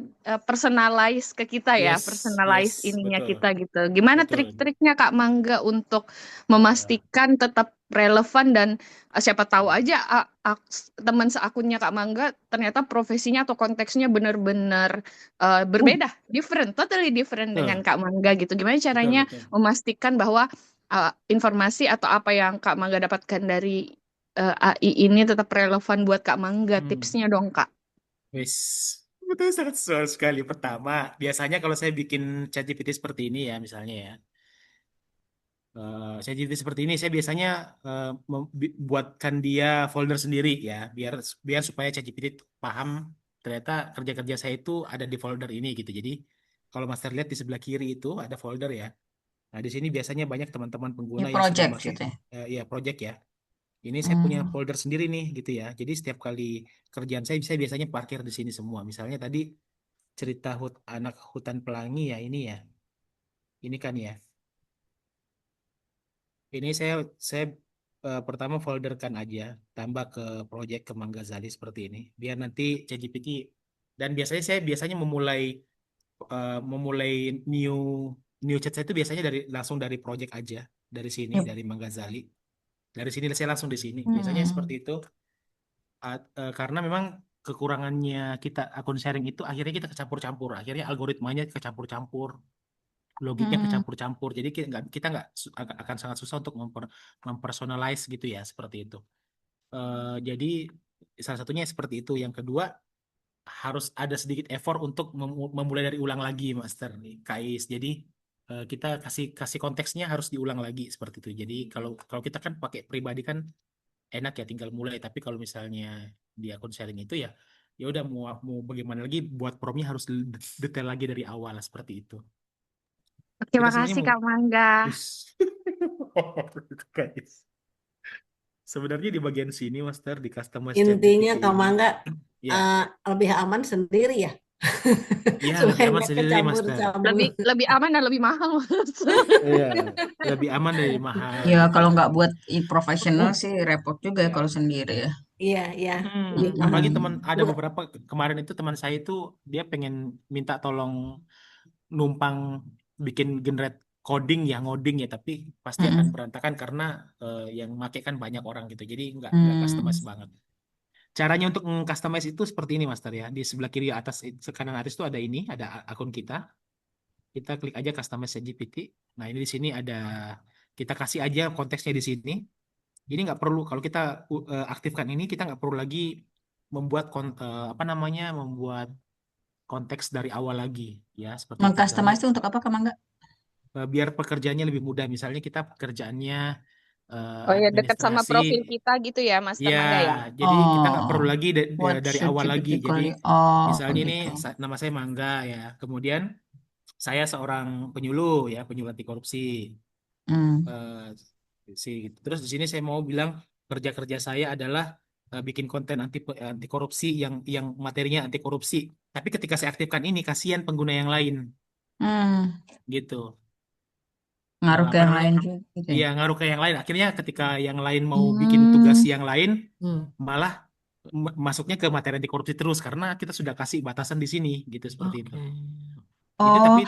personalize ke kita ya, yes, personalize yes, ininya betul, kita gitu. Gimana betul. trik-triknya Kak Mangga untuk Eh, memastikan tetap relevan dan siapa tahu hmm, aja teman seakunnya Kak Mangga ternyata profesinya atau konteksnya benar-benar berbeda, different, totally different dengan betul, Kak Mangga gitu. Gimana betul, caranya betul. memastikan bahwa informasi atau apa yang Kak Mangga dapatkan dari AI ini tetap relevan buat Kak Mangga. Hmm, Tipsnya dong, Kak. wis. Betul, sangat sesuai sekali. Pertama, biasanya kalau saya bikin ChatGPT seperti ini ya, misalnya ya, ChatGPT seperti ini, saya biasanya buatkan dia folder sendiri ya, biar biar supaya ChatGPT paham ternyata kerja-kerja saya itu ada di folder ini gitu. Jadi kalau Master lihat di sebelah kiri itu ada folder ya. Nah, di sini biasanya banyak teman-teman Ini pengguna yang sudah project masuk gitu ya. ya project ya. Ini saya punya Hmm. folder sendiri nih gitu ya. Jadi setiap kali kerjaan saya biasanya parkir di sini semua. Misalnya tadi cerita anak hutan pelangi ya ini ya. Ini kan ya. Ini saya pertama folderkan aja, tambah ke project ke Mang Ghazali seperti ini. Biar nanti ChatGPT dan biasanya saya biasanya memulai new new chat saya itu biasanya langsung dari project aja, dari sini Yep. dari Mang Ghazali. Dari sini saya langsung di sini. Biasanya seperti Hmm. itu. Karena memang kekurangannya kita akun sharing itu akhirnya kita kecampur-campur. Akhirnya algoritmanya kecampur-campur, logiknya Hmm. kecampur-campur. Jadi kita nggak akan sangat susah untuk mempersonalize gitu ya seperti itu. Jadi salah satunya seperti itu. Yang kedua harus ada sedikit effort untuk memulai dari ulang lagi, Master nih, Kais. Jadi kita kasih kasih konteksnya harus diulang lagi seperti itu. Jadi kalau kalau kita kan pakai pribadi kan enak ya tinggal mulai. Tapi kalau misalnya di akun sharing itu ya ya udah mau mau bagaimana lagi buat promnya harus detail lagi dari awal seperti itu. Kita Terima sebenarnya kasih mau Kak Mangga. Wis. Guys. Sebenarnya di bagian sini Master di customize Intinya ChatGPT Kak ini Mangga ya lebih aman sendiri ya, ya lebih supaya aman nggak sendiri Master. Lebih kecampur-campur. lebih aman dan lebih mahal, Mas. Iya, lebih aman dari mahal Ya gitu. kalau nggak buat profesional sih repot juga ya kalau Ya. sendiri ya. Iya, iya, lebih Apalagi mahal. teman Hmm. ada beberapa kemarin itu teman saya itu dia pengen minta tolong numpang bikin generate coding ya ngoding ya tapi pasti akan Mm-mm. berantakan karena yang make kan banyak orang gitu. Jadi nggak Hmm. customize banget. Caranya untuk customize itu seperti ini Master ya. Di sebelah kiri atas kanan atas itu ada ini, ada akun kita. Kita klik aja customize GPT. Nah, ini di sini ada kita kasih aja konteksnya di sini. Jadi nggak perlu kalau kita aktifkan ini kita nggak perlu lagi membuat apa namanya membuat konteks dari awal lagi ya seperti itu. Misalnya Mengcustomize itu untuk apa Kak Mangga? biar pekerjaannya lebih mudah. Misalnya kita pekerjaannya Oh ya, dekat sama administrasi, profil kita gitu ya, Mas ya Mangga ya. jadi kita nggak perlu Oh, lagi what dari should awal lagi. GPT Jadi call it? Oh, misalnya ini begitu. nama saya Mangga ya, kemudian saya seorang penyuluh ya, penyuluh anti korupsi. Hmm. Eh, Terus di sini saya mau bilang kerja-kerja saya adalah bikin konten anti korupsi yang materinya anti korupsi. Tapi ketika saya aktifkan ini, kasihan pengguna yang lain Hmm. gitu. Ngaruh ke Apa yang namanya? lain juga gitu ya. Iya, ngaruh ke yang lain. Akhirnya ketika yang lain mau bikin tugas Hmm. yang lain, Hmm. malah masuknya ke materi anti korupsi terus karena kita sudah kasih batasan di sini gitu seperti itu. Oke. Itu Oh, tapi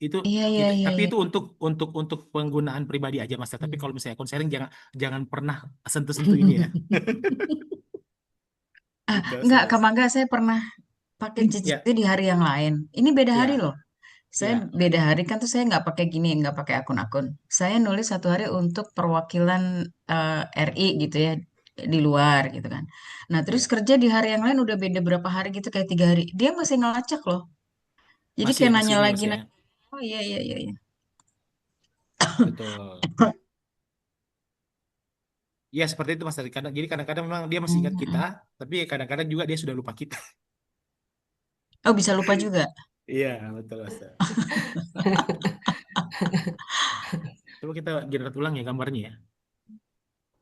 itu iya iya itu iya tapi iya. itu untuk penggunaan pribadi aja Mas. Tapi Hmm. kalau misalnya akun sharing jangan jangan pernah sentuh-sentuh ini ya. Gitu Enggak, Mas. Kak Mangga, saya pernah pakai Ya, ChatGPT di hari yang lain. Ini beda hari ya, loh. Saya ya. beda hari kan tuh saya nggak pakai gini, nggak pakai akun-akun. Saya nulis satu hari untuk perwakilan RI gitu ya di luar gitu kan. Nah terus Ya. kerja di hari yang lain udah beda berapa hari gitu kayak 3 hari. Dia masih ngelacak loh. Jadi Masih kayak masih nanya ini lagi, Mas ya. nanya. Oh iya iya iya iya. Betul. Ya seperti itu Mas. Jadi kadang-kadang memang dia masih ingat kita, Mhm. tapi kadang-kadang juga dia sudah lupa kita. Oh bisa lupa juga. Iya, betul Mas. Coba kita generate ulang ya gambarnya ya.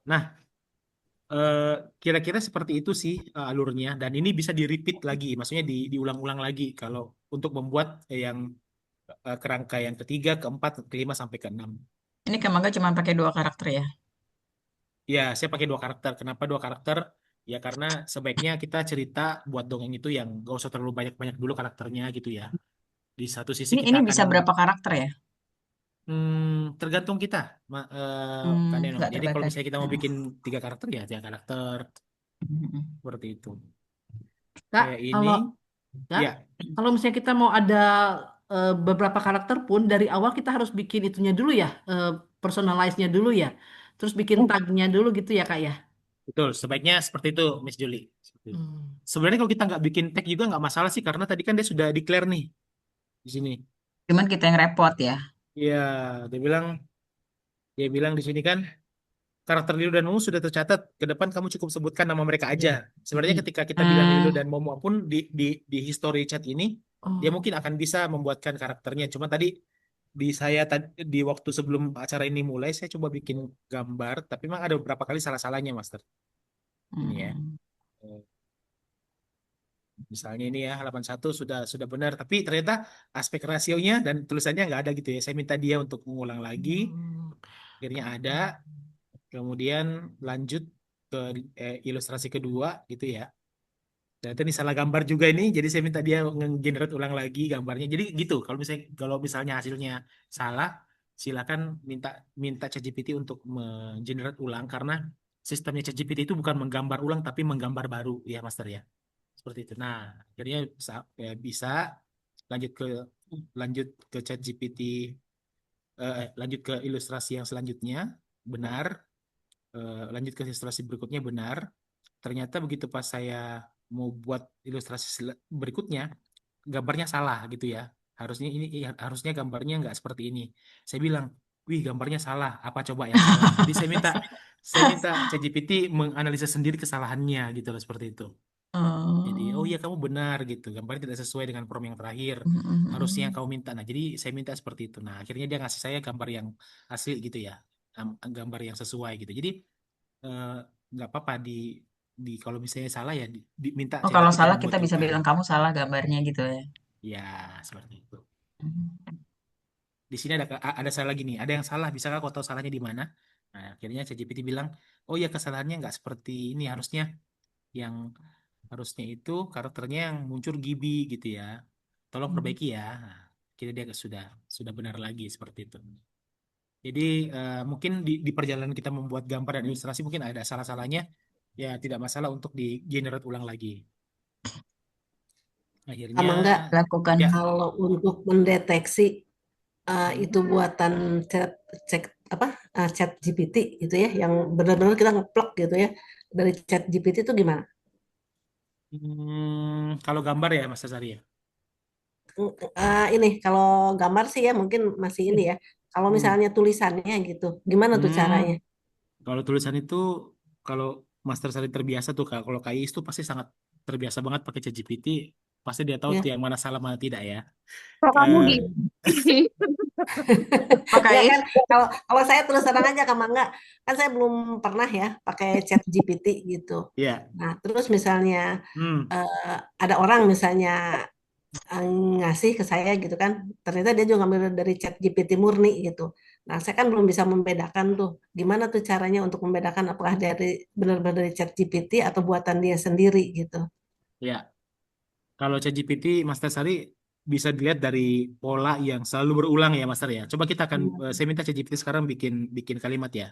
Nah, eh, kira-kira seperti itu sih alurnya dan ini bisa di-repeat lagi, maksudnya diulang-ulang lagi kalau untuk membuat yang kerangka yang ketiga, keempat, kelima sampai keenam. Ini Kak Mangga cuma pakai 2 karakter ya. Ya, saya pakai 2 karakter. Kenapa 2 karakter? Ya karena sebaiknya kita cerita buat dongeng itu yang gak usah terlalu banyak-banyak dulu karakternya gitu ya. Di satu sisi kita Ini akan bisa berapa karakter ya? tergantung kita, Kak Neno. Nggak Jadi kalau terbatas. misalnya kita mau bikin 3 karakter ya 3 karakter Mhm. seperti itu. Kak, Kayak ini, kalau Kak, ya, kalau misalnya kita mau ada beberapa karakter pun dari awal kita harus bikin itunya dulu ya, personalize-nya dulu ya. Terus bikin tag-nya dulu gitu ya, Kak ya. Betul, sebaiknya seperti itu, Miss Julie. Seperti itu. Hmm. Sebenarnya kalau kita nggak bikin tag juga nggak masalah sih, karena tadi kan dia sudah declare nih di sini. Cuman kita yang repot ya. Iya, dia bilang di sini kan karakter Lilo dan Momo sudah tercatat. Ke depan kamu cukup sebutkan nama mereka aja. Sebenarnya ketika kita bilang Lilo Hmm. dan Momo pun di history chat ini dia Oh. mungkin akan bisa membuatkan karakternya. Cuma tadi di waktu sebelum acara ini mulai saya coba bikin gambar, tapi memang ada beberapa kali salah-salahnya, Master. Ini ya. Hmm. Misalnya ini ya 81 sudah benar, tapi ternyata aspek rasionya dan tulisannya nggak ada gitu ya. Saya minta dia untuk mengulang lagi, akhirnya ada. Kemudian lanjut ke ilustrasi kedua gitu ya. Dan ini salah gambar juga ini, jadi saya minta dia nge-generate ulang lagi gambarnya. Jadi gitu, kalau misalnya hasilnya salah, silakan minta minta ChatGPT untuk mengenerate ulang karena sistemnya ChatGPT itu bukan menggambar ulang tapi menggambar baru ya, Master ya. Seperti itu. Nah, akhirnya bisa lanjut ke lanjut ke ChatGPT, lanjut ke ilustrasi yang selanjutnya, benar. Lanjut ke ilustrasi berikutnya, benar. Ternyata begitu pas saya mau buat ilustrasi berikutnya, gambarnya salah gitu ya. Harusnya gambarnya nggak seperti ini. Saya bilang, wih gambarnya salah. Apa coba yang salah? Jadi saya minta ChatGPT menganalisa sendiri kesalahannya gitu loh, seperti itu. Jadi, oh iya kamu benar gitu. Gambarnya tidak sesuai dengan prompt yang terakhir. Harusnya yang kamu minta. Nah, jadi saya minta seperti itu. Nah, akhirnya dia ngasih saya gambar yang asli gitu ya. Gambar yang sesuai gitu. Jadi eh, nggak apa-apa kalau misalnya salah ya diminta Oh, kalau ChatGPT salah membuat kita bisa juga. bilang kamu salah gambarnya gitu ya. Ya, seperti itu. Di sini ada salah lagi nih. Ada yang salah. Bisakah kau tahu salahnya di mana? Nah, akhirnya ChatGPT bilang, oh ya kesalahannya nggak seperti ini. Yang harusnya itu karakternya yang muncul Gibi gitu ya. Tolong perbaiki ya. Nah, kira dia sudah benar lagi seperti itu. Jadi mungkin di perjalanan kita membuat gambar dan ilustrasi mungkin ada salah-salahnya. Ya tidak masalah untuk di-generate ulang lagi. Akhirnya Sama enggak Lakukan. ya. kalau untuk mendeteksi itu buatan chat GPT gitu ya, yang benar-benar kita ngeplak gitu ya dari chat GPT itu gimana? Kalau gambar ya Mas Sari ya. Ini kalau gambar sih ya mungkin masih ini ya. Kalau Hmm. misalnya tulisannya gitu, gimana tuh caranya? Kalau tulisan itu, kalau Master Sari terbiasa tuh Kak, kalau KI itu pasti sangat terbiasa banget pakai ChatGPT, pasti dia tahu Ya. tuh yang mana salah mana tidak ya. Kalau kamu Eh, gitu. Pakai Ya kan, kalau saya terus terang aja ke Mangga, kan saya belum pernah ya pakai chat GPT gitu. ya. Nah, terus misalnya Hmm. ada orang misalnya eh, ngasih ke saya gitu kan, ternyata dia juga ngambil dari chat GPT murni gitu. Nah, saya kan belum bisa membedakan tuh, gimana tuh caranya untuk membedakan apakah dari benar-benar dari chat GPT atau buatan dia sendiri gitu. Ya. Kalau ChatGPT Master Sari bisa dilihat dari pola yang selalu berulang ya Master ya. Coba kita akan, saya minta ChatGPT sekarang bikin kalimat ya.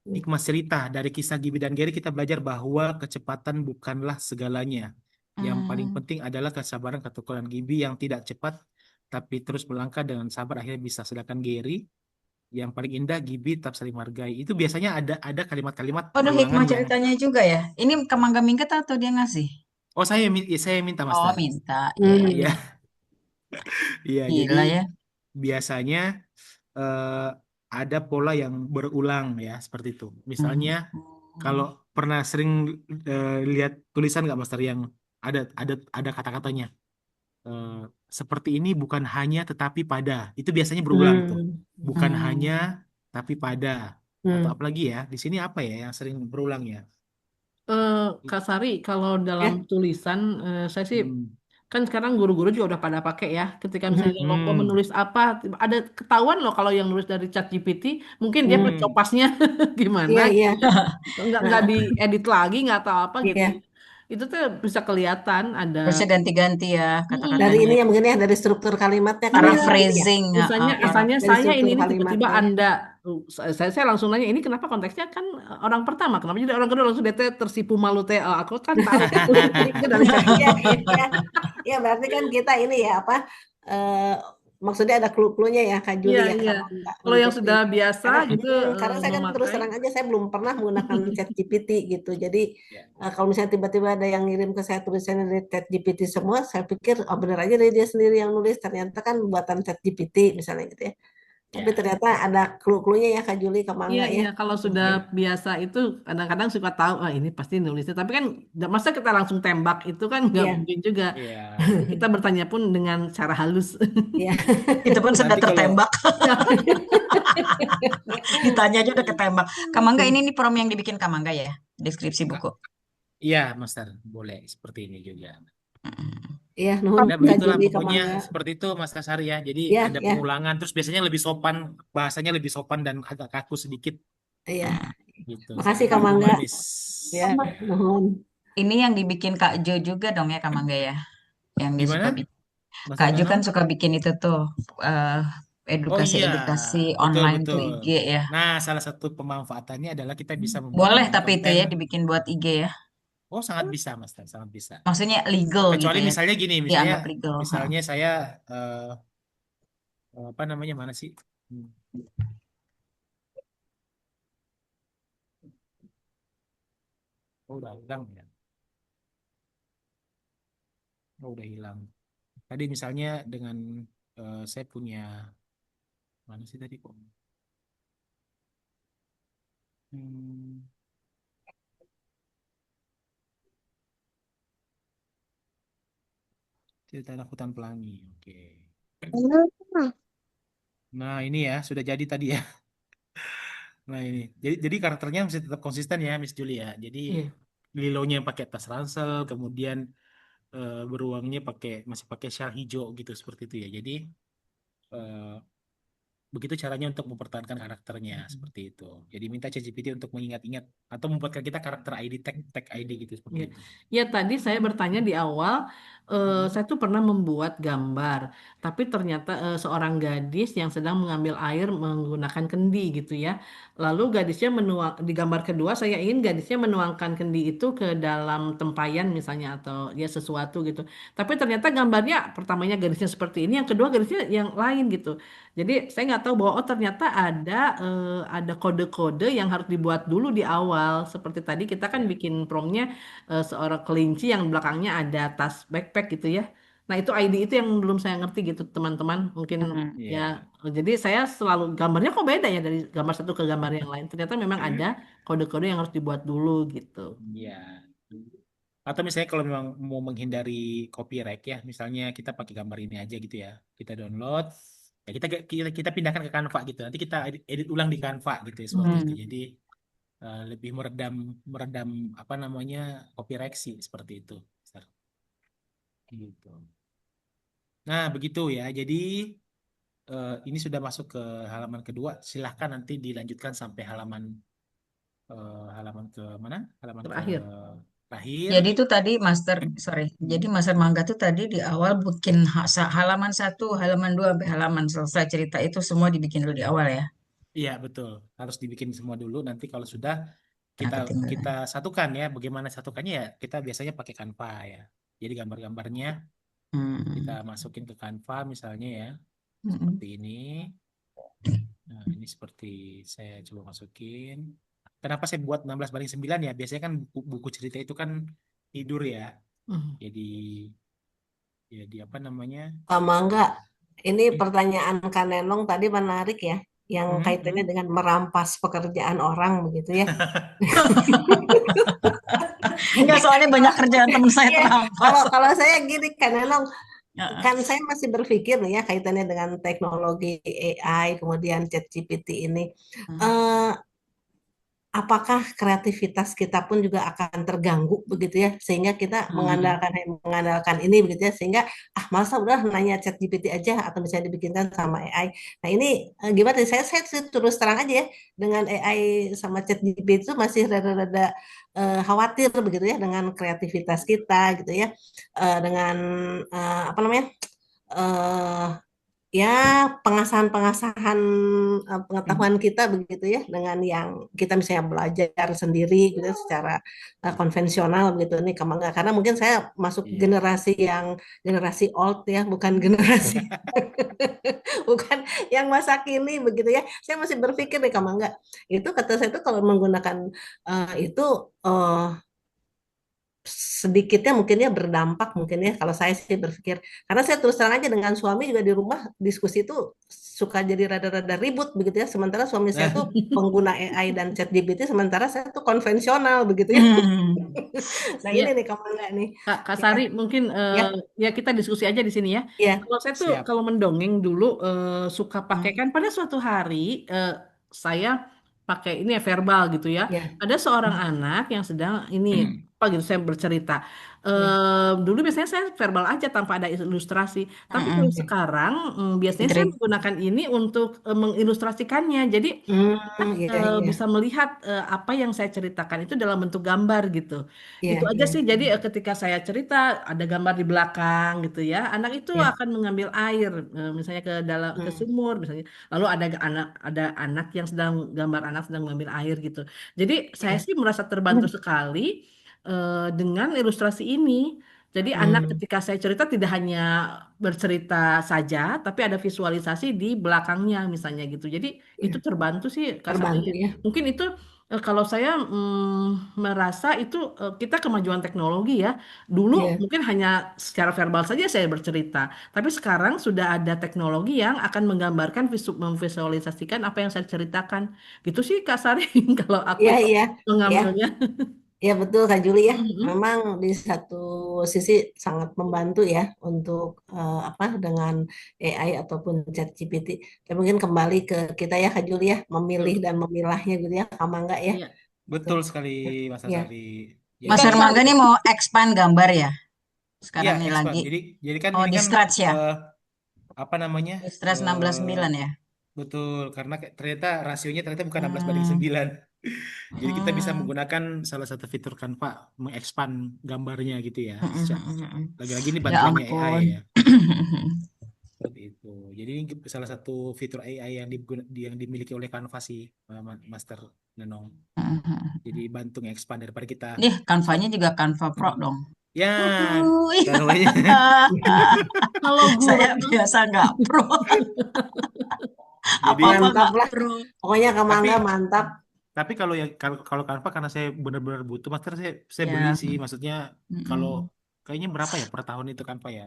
Hikmah cerita dari kisah Gibi dan Geri kita belajar bahwa kecepatan bukanlah segalanya. Yang paling penting adalah kesabaran ketukuran Gibi yang tidak cepat tapi terus melangkah dengan sabar akhirnya bisa. Sedangkan Geri yang paling indah Gibi tetap saling menghargai. Itu biasanya ada kalimat-kalimat Oh, ada berulangan hikmah yang ceritanya juga ya. Ini ke Mangga Minggat atau dia ngasih? saya minta Oh, Master. minta. Iya, Hmm. iya. Iya, iya. Jadi Gila ya. biasanya eh, ada pola yang berulang ya seperti itu. Misalnya kalau pernah sering lihat tulisan nggak Master yang ada kata-katanya eh, seperti ini bukan hanya tetapi pada, itu biasanya berulang tuh. Bukan hanya tapi pada, atau apalagi ya di sini apa ya yang sering berulang ya. Kak Sari, kalau dalam Ya. tulisan, saya sih Hmm. kan sekarang guru-guru juga udah pada pakai ya. Ketika misalnya mau Hmm. menulis apa, ada ketahuan loh kalau yang nulis dari chat GPT, mungkin dia Hmm. pencopasnya gimana, Iya, iya. nggak diedit lagi, nggak tahu apa gitu. Iya. Itu tuh bisa kelihatan ada. Harusnya ganti-ganti ya Dari kata-katanya. ini ya mungkin ya dari struktur kalimatnya kali ya. Paraphrasing. Misalnya asalnya Dari saya struktur ini tiba-tiba kalimatnya. Anda. Saya langsung nanya ini kenapa konteksnya kan orang pertama, kenapa jadi orang kedua langsung dia teh tersipu malu teh. Aku kan tahu itu dari chat Iya, GPT. iya. Ya berarti kan kita ini ya apa maksudnya ada clue-cluenya ya Kak Iya, Juli ya iya. kalau nggak Kalau yang ngikutin. sudah biasa Karena gitu karena saya kan terus memakai, terang aja saya belum pernah menggunakan ChatGPT gitu. Jadi Ya. kalau misalnya tiba-tiba ada yang ngirim ke saya tulisannya dari ChatGPT semua, saya pikir oh bener aja dari dia sendiri yang nulis, ternyata kan buatan ChatGPT misalnya gitu ya. Tapi Ya. ternyata ada clue-cluenya ya Kak Juli, Kak iya, Mangga ya. iya. Kalau sudah Ya. biasa itu kadang-kadang suka tahu, ah ini pasti nulisnya. Tapi kan masa kita langsung tembak itu kan nggak Iya, mungkin juga. Iya. Jadi kita bertanya pun dengan cara halus. iya. Itu pun sudah Nanti kalau tertembak. Ya. Ditanya aja udah ketembak. Kak Mangga, ini nih prom yang dibikin Kak Mangga ya, deskripsi Kak, buku. iya, Master, boleh seperti ini juga. Mm. Iya, nuhun Nah, Kak begitulah Juli, Kak pokoknya Mangga. seperti itu Mas Kasari ya. Jadi Iya, ada iya, pengulangan, terus biasanya lebih sopan, bahasanya lebih sopan dan agak kaku sedikit iya. gitu. Makasih Kak Lebih Mangga. humanis. Ya, nuhun. Ini yang dibikin Kak Jo juga dong ya Kak Mangga ya, yang dia suka Gimana, bikin. Mas Kak Jo kan Rano? suka bikin itu tuh eh, Oh iya, edukasi-edukasi betul online tuh betul. IG ya. Nah, salah satu pemanfaatannya adalah kita bisa membuat Boleh tapi itu konten-konten. ya dibikin buat IG ya. Oh, sangat bisa, Mas, sangat bisa. Maksudnya legal gitu Kecuali ya, misalnya gini, dianggap legal. Ha. misalnya saya apa namanya mana sih? Hmm, Oh, udah hilang ya. Oh, udah hilang. Tadi misalnya dengan saya punya mana sih tadi kok? Hmm, cerita anak hutan pelangi. Oke. Nah, ini ya sudah jadi tadi ya. Nah, ini. Jadi karakternya masih tetap konsisten ya, Miss Julia. Jadi Iya. Lilonya pakai tas ransel, kemudian beruangnya masih pakai syal hijau gitu seperti itu ya. Jadi eh, begitu caranya untuk mempertahankan karakternya seperti itu. Jadi minta ChatGPT untuk mengingat-ingat atau membuatkan kita karakter ID tag ID gitu seperti Ya, itu. ya tadi saya bertanya di awal, Hmm. saya tuh pernah membuat gambar, tapi ternyata seorang gadis yang sedang mengambil air menggunakan kendi gitu ya. Lalu gadisnya di gambar kedua saya ingin gadisnya menuangkan kendi itu ke dalam tempayan misalnya atau ya sesuatu gitu. Tapi ternyata gambarnya pertamanya gadisnya seperti ini, yang kedua gadisnya yang lain gitu. Jadi saya nggak tahu bahwa oh ternyata ada kode-kode yang harus dibuat dulu di awal. Seperti tadi kita kan Ya. bikin promnya seorang kelinci yang belakangnya ada tas backpack gitu ya. Nah itu ID itu yang belum saya ngerti gitu teman-teman. Mungkin Hmm. ya Iya. jadi saya selalu gambarnya kok beda ya dari gambar satu ke gambar yang lain. Ternyata memang ada kode-kode yang harus dibuat dulu gitu. Iya. Atau misalnya kalau memang mau menghindari copyright ya, misalnya kita pakai gambar ini aja gitu ya, kita download, ya kita pindahkan ke Canva gitu. Nanti kita edit ulang di Canva gitu ya seperti itu. Hmm. Jadi lebih meredam meredam apa namanya copyright sih seperti itu. Mister. Gitu. Nah begitu ya. Jadi ini sudah masuk ke halaman kedua. Silahkan nanti dilanjutkan sampai halaman ke mana? Halaman ke Terakhir. terakhir. Jadi itu tadi sorry. Jadi Hmm. Master Mangga tuh tadi di awal bikin halaman 1, halaman 2 sampai halaman selesai cerita itu semua dibikin dulu di awal ya. Iya betul, harus dibikin semua dulu. Nanti kalau sudah Nah, kita kita ketinggalan. satukan ya. Bagaimana satukannya ya? Kita biasanya pakai Canva ya. Jadi gambar-gambarnya kita Hmm. masukin ke Canva misalnya ya, Hmm. seperti ini. Nah ini seperti saya coba masukin. Kenapa saya buat 16:9 ya? Biasanya kan buku cerita itu kan tidur ya. Hmm. Jadi apa namanya? Kak Mangga, ini pertanyaan Kak Nenong tadi menarik ya, yang Hmm, kaitannya hmm. dengan merampas pekerjaan orang begitu ya. Enggak, soalnya banyak kerjaan teman saya Iya, terampas. kalau saya gini Kak Nenong, Heeh. kan saya masih berpikir nih ya kaitannya dengan teknologi AI, kemudian ChatGPT ini. Hmm. Eh, apakah kreativitas kita pun juga akan terganggu begitu ya sehingga kita Hmm. mengandalkan ini begitu ya sehingga masa udah nanya ChatGPT aja atau bisa dibikinkan sama AI. Nah ini gimana nih? Saya sih terus terang aja ya dengan AI sama ChatGPT itu masih rada-rada khawatir begitu ya dengan kreativitas kita gitu ya. Dengan apa namanya? eh ya pengasahan-pengasahan Hmm. pengetahuan kita begitu ya dengan yang kita misalnya belajar sendiri gitu secara konvensional begitu nih Kamangga, karena mungkin saya masuk Iya. generasi yang generasi old ya, bukan generasi bukan yang masa kini begitu ya. Saya masih berpikir nih Kamangga, itu kata saya itu kalau menggunakan itu eh, sedikitnya mungkin ya berdampak mungkin ya, kalau saya sih berpikir, karena saya terus terang aja dengan suami juga di rumah diskusi itu suka jadi rada-rada ribut begitu ya, sementara suami saya tuh pengguna AI dan ChatGPT, sementara saya tuh konvensional begitu ya. Hmm. Nah ini Ya, nih kamu enggak nih Kak ya Sari, mungkin ya ya kita diskusi aja di sini ya. ya Kalau saya tuh Siap. kalau mendongeng dulu suka pakai Hmm. kan pada suatu hari saya pakai ini ya verbal gitu ya. ya Ada seorang anak yang sedang ini apa gitu saya bercerita. ya Dulu biasanya saya verbal aja tanpa ada ilustrasi. Tapi kalau Mm-mm. ya sekarang biasanya saya Grip. menggunakan ini untuk mengilustrasikannya. Jadi ya bisa ya melihat apa yang saya ceritakan itu dalam bentuk gambar gitu. Itu ya aja ya sih. Jadi ketika saya cerita ada gambar di belakang gitu ya. Anak itu ya akan mengambil air misalnya ke dalam ke hmm. sumur misalnya. Lalu ada anak yang sedang gambar anak sedang mengambil air gitu. Jadi saya ya sih merasa terbantu sekali dengan ilustrasi ini. Jadi anak hmm. ketika saya cerita tidak hanya bercerita saja, tapi ada visualisasi di belakangnya misalnya gitu. Jadi itu Ya terbantu sih Kak Sari. terbantu ya Mungkin itu kalau saya merasa itu kita kemajuan teknologi ya. Dulu ya mungkin hanya secara verbal saja saya bercerita, tapi sekarang sudah ada teknologi yang akan menggambarkan memvisualisasikan apa yang saya ceritakan. Gitu sih Kak Sari kalau aku ya itu ya ya mengambilnya. Ya betul Kak Juli ya. Mhm. Memang di satu sisi sangat membantu ya untuk apa dengan AI ataupun ChatGPT. Tapi mungkin kembali ke kita ya Kak Juli ya, memilih Betul. dan memilahnya gitu ya, sama enggak ya. Iya. Gitu. Betul sekali, Mas Ya. Asari. Mas Jadi, Kak Hermangga Sari, nih mau expand gambar ya? ya Sekarang nih expand. lagi. Jadi kan Oh, ini di kan Scratch ya? eh, apa namanya? Di Scratch 16:9 ya? Betul, karena ternyata rasionya ternyata bukan 16 banding Hmm. 9. Jadi kita bisa Hmm. menggunakan salah satu fitur Canva mengekspand gambarnya gitu ya. Mm-mm. Lagi-lagi ini Ya bantuannya AI ampun. ya. Seperti itu. Jadi ini salah satu fitur AI yang dimiliki oleh Canva sih, Master Nenong. Jadi bantu nge-expand daripada kita. Nih, Canva-nya juga Canva Pro dong. Ya, Uhuy. namanya. Kalau Saya guru biasa nggak pro. Jadi, Apa-apa Mantap nggak lah. pro. Pokoknya Kak tapi Mangga mantap. kalau yang kalau Canva karena saya benar-benar butuh, Master, saya beli Ya. sih. Maksudnya kalau Mm-mm. kayaknya berapa ya per tahun itu Canva ya?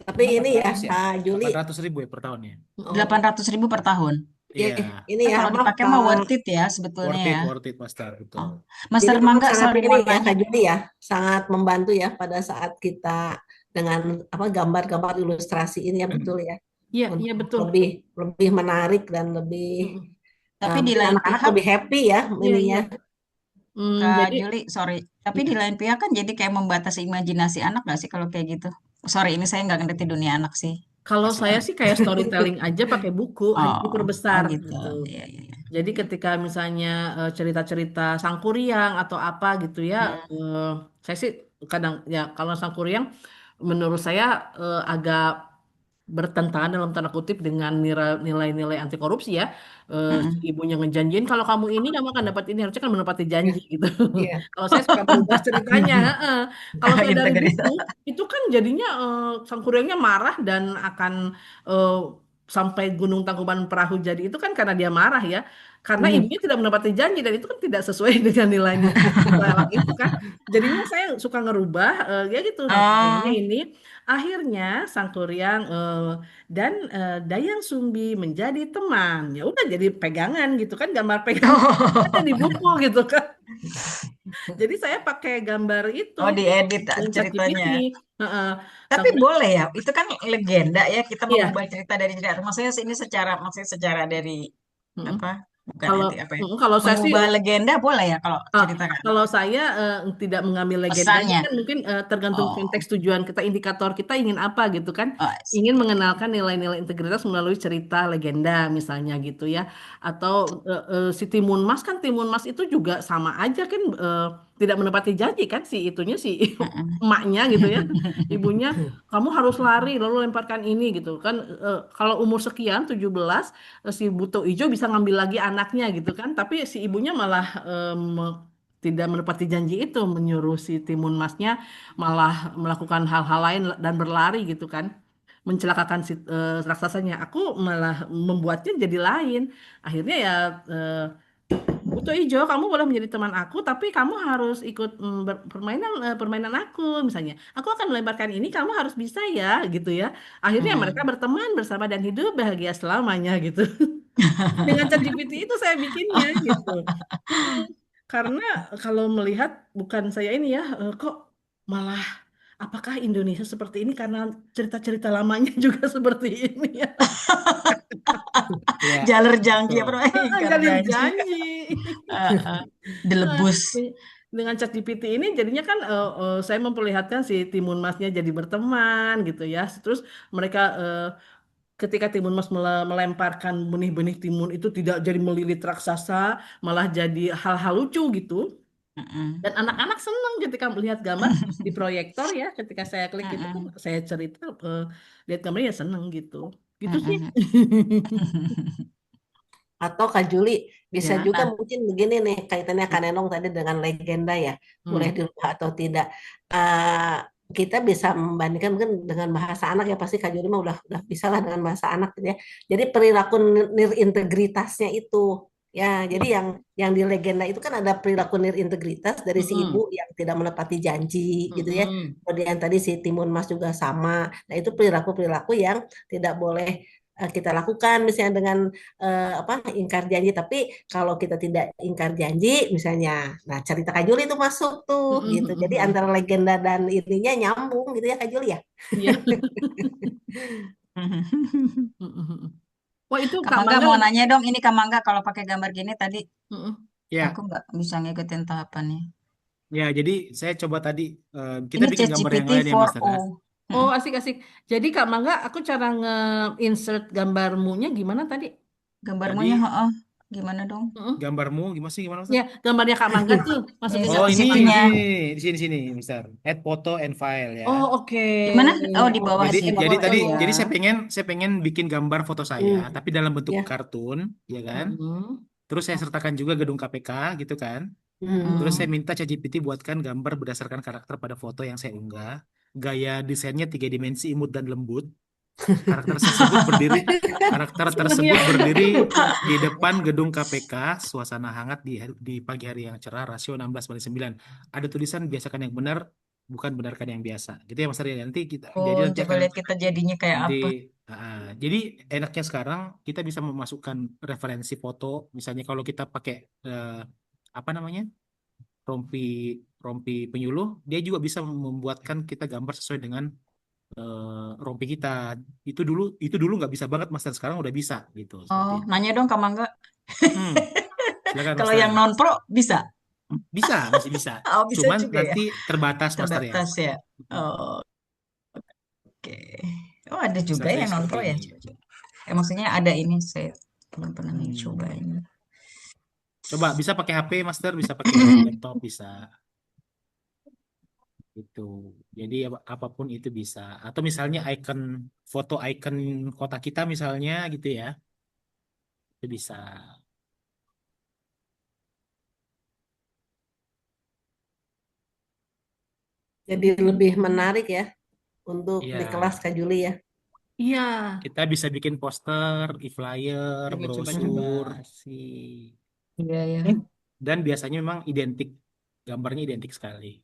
Tapi ini ya 800 ya? Kak Juli, 800.000 ya per tahunnya. 800.000 per tahun. ya Iya, ini ya Kalau apa dipakai mah worth it ya sebetulnya ya. worth it, Master, betul. Oh. Mas jadi memang Hermangga, sangat sorry ini mau ya nanya. Kak Juli ya, sangat membantu ya pada saat kita dengan apa gambar-gambar ilustrasi ini ya betul ya. Iya, iya Untuk betul. lebih lebih menarik dan lebih Mm-mm. Tapi di mungkin lain anak-anak pihak, lebih happy ya Iya, ininya. iya. Kak Jadi Juli, sorry. Tapi di Ya. lain pihak kan jadi kayak membatasi imajinasi anak nggak sih kalau kayak gitu? Sorry, ini saya nggak ngerti dunia anak sih. kalau Asik. saya sih kayak storytelling aja pakai buku, hanya Oh, oh diperbesar gitu. gitu. Iya, iya, iya. Jadi ketika misalnya cerita-cerita Sangkuriang atau apa gitu ya, Mm-mm. eh, saya sih kadang ya kalau Sangkuriang menurut saya agak bertentangan dalam tanda kutip dengan nilai-nilai anti korupsi ya. Si Mm-mm. ibunya ngejanjiin kalau kamu ini kamu akan dapat ini, harusnya kan menepati Ya, janji gitu. ya. Kalau saya suka berubah ceritanya, heeh. Kalau saya dari buku Integritas. itu kan jadinya Sangkuriangnya marah dan akan eh, sampai Gunung Tangkuban Perahu jadi itu kan karena dia marah ya. Karena Hmm. ibunya tidak menepati janji dan itu kan tidak sesuai dengan nilai-nilai alam itu kan. Jadinya saya suka ngerubah ya gitu Sangkuriangnya Oh. ini. Akhirnya Sangkuriang dan Dayang Sumbi menjadi teman. Ya udah jadi pegangan gitu kan, gambar pegangan ada di buku gitu kan. Jadi saya pakai gambar itu Oh, diedit dan ChatGPT. ceritanya. Heeh. Tapi Sangkuriang, boleh ya, itu kan legenda ya kita iya. mengubah cerita dari cerita. Maksudnya ini maksudnya secara dari Mm-mm. apa Bukan Kalau anti apa ya? kalau saya sih Mengubah legenda boleh ya kalau Ah, ceritakan kalau saya tidak mengambil legendanya pesannya. kan mungkin tergantung Oh, konteks tujuan kita, indikator kita ingin apa gitu kan. oh, I Ingin see. mengenalkan nilai-nilai integritas melalui cerita legenda misalnya gitu ya. Atau si Timun Mas kan Timun Mas itu juga sama aja kan tidak menepati janji kan si itunya si Mm-mm. emaknya gitu ya. Ibunya kamu harus lari lalu lemparkan ini gitu kan. Kalau umur sekian 17 si Buto Ijo bisa ngambil lagi anaknya gitu kan, tapi si ibunya malah tidak menepati janji itu, menyuruh si Timun Masnya malah melakukan hal-hal lain dan berlari gitu kan, mencelakakan si raksasanya. Aku malah membuatnya jadi lain. Akhirnya ya Buto Ijo, kamu boleh menjadi teman aku, tapi kamu harus ikut permainan aku misalnya. Aku akan melemparkan ini, kamu harus bisa ya gitu ya. Akhirnya mereka Hmm. berteman bersama dan hidup bahagia selamanya gitu. Dengan ChatGPT itu saya bikinnya gitu. Mm-mm. Karena kalau melihat bukan saya ini ya, kok malah apakah Indonesia seperti ini karena cerita-cerita lamanya juga seperti ini ya. Ya, Jalur janji betul. apa namanya? Ingkar Jalur janji. janji. Eh, eh. Nah, Delebus. dengan ChatGPT ini jadinya kan saya memperlihatkan si Timun Masnya jadi berteman gitu ya. Terus mereka ketika Timun Mas melemparkan benih-benih timun itu tidak jadi melilit raksasa, malah jadi hal-hal lucu gitu. Mm-mm. Dan anak-anak senang ketika melihat gambar di proyektor ya. Ketika saya klik itu kan Mm-mm. saya cerita lihat gambarnya ya seneng gitu. Gitu sih. Mm-mm. Atau Kak Juli, bisa Ya. juga Nah, mungkin begini nih, kaitannya Kak Nenong tadi dengan legenda ya, boleh Hmm. dirubah atau tidak. Eh, kita bisa membandingkan mungkin dengan bahasa anak ya, pasti Kak Juli mah udah bisa lah dengan bahasa anak gitu ya. Jadi perilaku nirintegritasnya itu, ya, jadi yang di legenda itu kan ada perilaku nirintegritas dari si ibu Mm-mm. yang tidak menepati janji gitu ya. Mm-mm. Kemudian tadi si Timun Mas juga sama. Nah, itu perilaku-perilaku yang tidak boleh kita lakukan misalnya dengan apa ingkar janji, tapi kalau kita tidak ingkar janji misalnya, nah cerita Kak Juli itu masuk tuh Mm-mm. gitu, jadi Mm-mm. antara legenda dan ininya nyambung gitu ya Kak Juli ya. Iya. Mm-mm. Wah itu Kak Kak Mangga Mangga mau lagi. nanya dong, ini Kak Mangga kalau pakai gambar gini tadi Mm-mm. aku Ya, nggak bisa ngikutin tahapannya. ya. Jadi saya coba tadi kita Ini bikin gambar yang ChatGPT lain ya, Master 4o. ya. Oh Mm-mm. asik-asik. Jadi Kak Mangga, aku cara nge-insert gambarmunya gimana tadi? Gambarmunya, Jadi heeh. Gimana dong? Mm-mm. gambarmu gimana sih, gimana, Ya, Master? gambarnya Kak Mangga tuh Ini masukin ke Oh, Kak ini Mangga. di ChatGPT-nya. sini, di sini, Mister. Add photo and file ya. Oh oke. Di mana? Oh, di Oh, bawah Jadi sini. jadi foto tadi Iya. ya. jadi saya pengen bikin gambar foto saya Hmm, tapi dalam bentuk ya. kartun, ya kan? Mm-mm. Terus saya sertakan juga gedung KPK gitu kan. Terus saya Mm-mm. minta ChatGPT buatkan gambar berdasarkan karakter pada foto yang saya unggah. Gaya desainnya 3 dimensi, imut dan lembut. Karakter tersebut berdiri Karakter Seneng ya. tersebut berdiri di depan gedung KPK, suasana hangat di pagi hari yang cerah, rasio 16:9. Ada tulisan biasakan yang benar, bukan benarkan yang biasa. Gitu ya Mas Arya. Jadi Oh, nanti coba akan lihat kita jadinya kayak nanti apa. jadi enaknya sekarang kita bisa memasukkan referensi foto. Misalnya kalau kita pakai apa namanya? rompi rompi penyuluh, dia juga bisa membuatkan kita gambar sesuai dengan rompi kita. Itu dulu nggak bisa banget, Master. Sekarang udah bisa gitu, seperti Oh, itu. nanya dong Kak Mangga. Silakan Kalau Master. yang non pro bisa? Bisa, masih bisa. Oh, bisa Cuman juga ya. nanti terbatas, Master ya. Terbatas ya. Oh, oke. Oh, ada juga Misalnya yang non seperti pro ya. ini. Coba. Maksudnya ada ini saya belum pernah Hmm. coba ini. Coba bisa pakai HP, Master, bisa pakai laptop, bisa itu. Jadi apapun itu bisa. Atau misalnya foto icon kota kita misalnya gitu ya, itu bisa. Jadi lebih menarik ya untuk di kelas Iya, Kak Juli ya. Iya. kita bisa bikin poster, e-flyer, Coba-coba brosur, sih. Iya, ya. dan biasanya memang gambarnya identik sekali.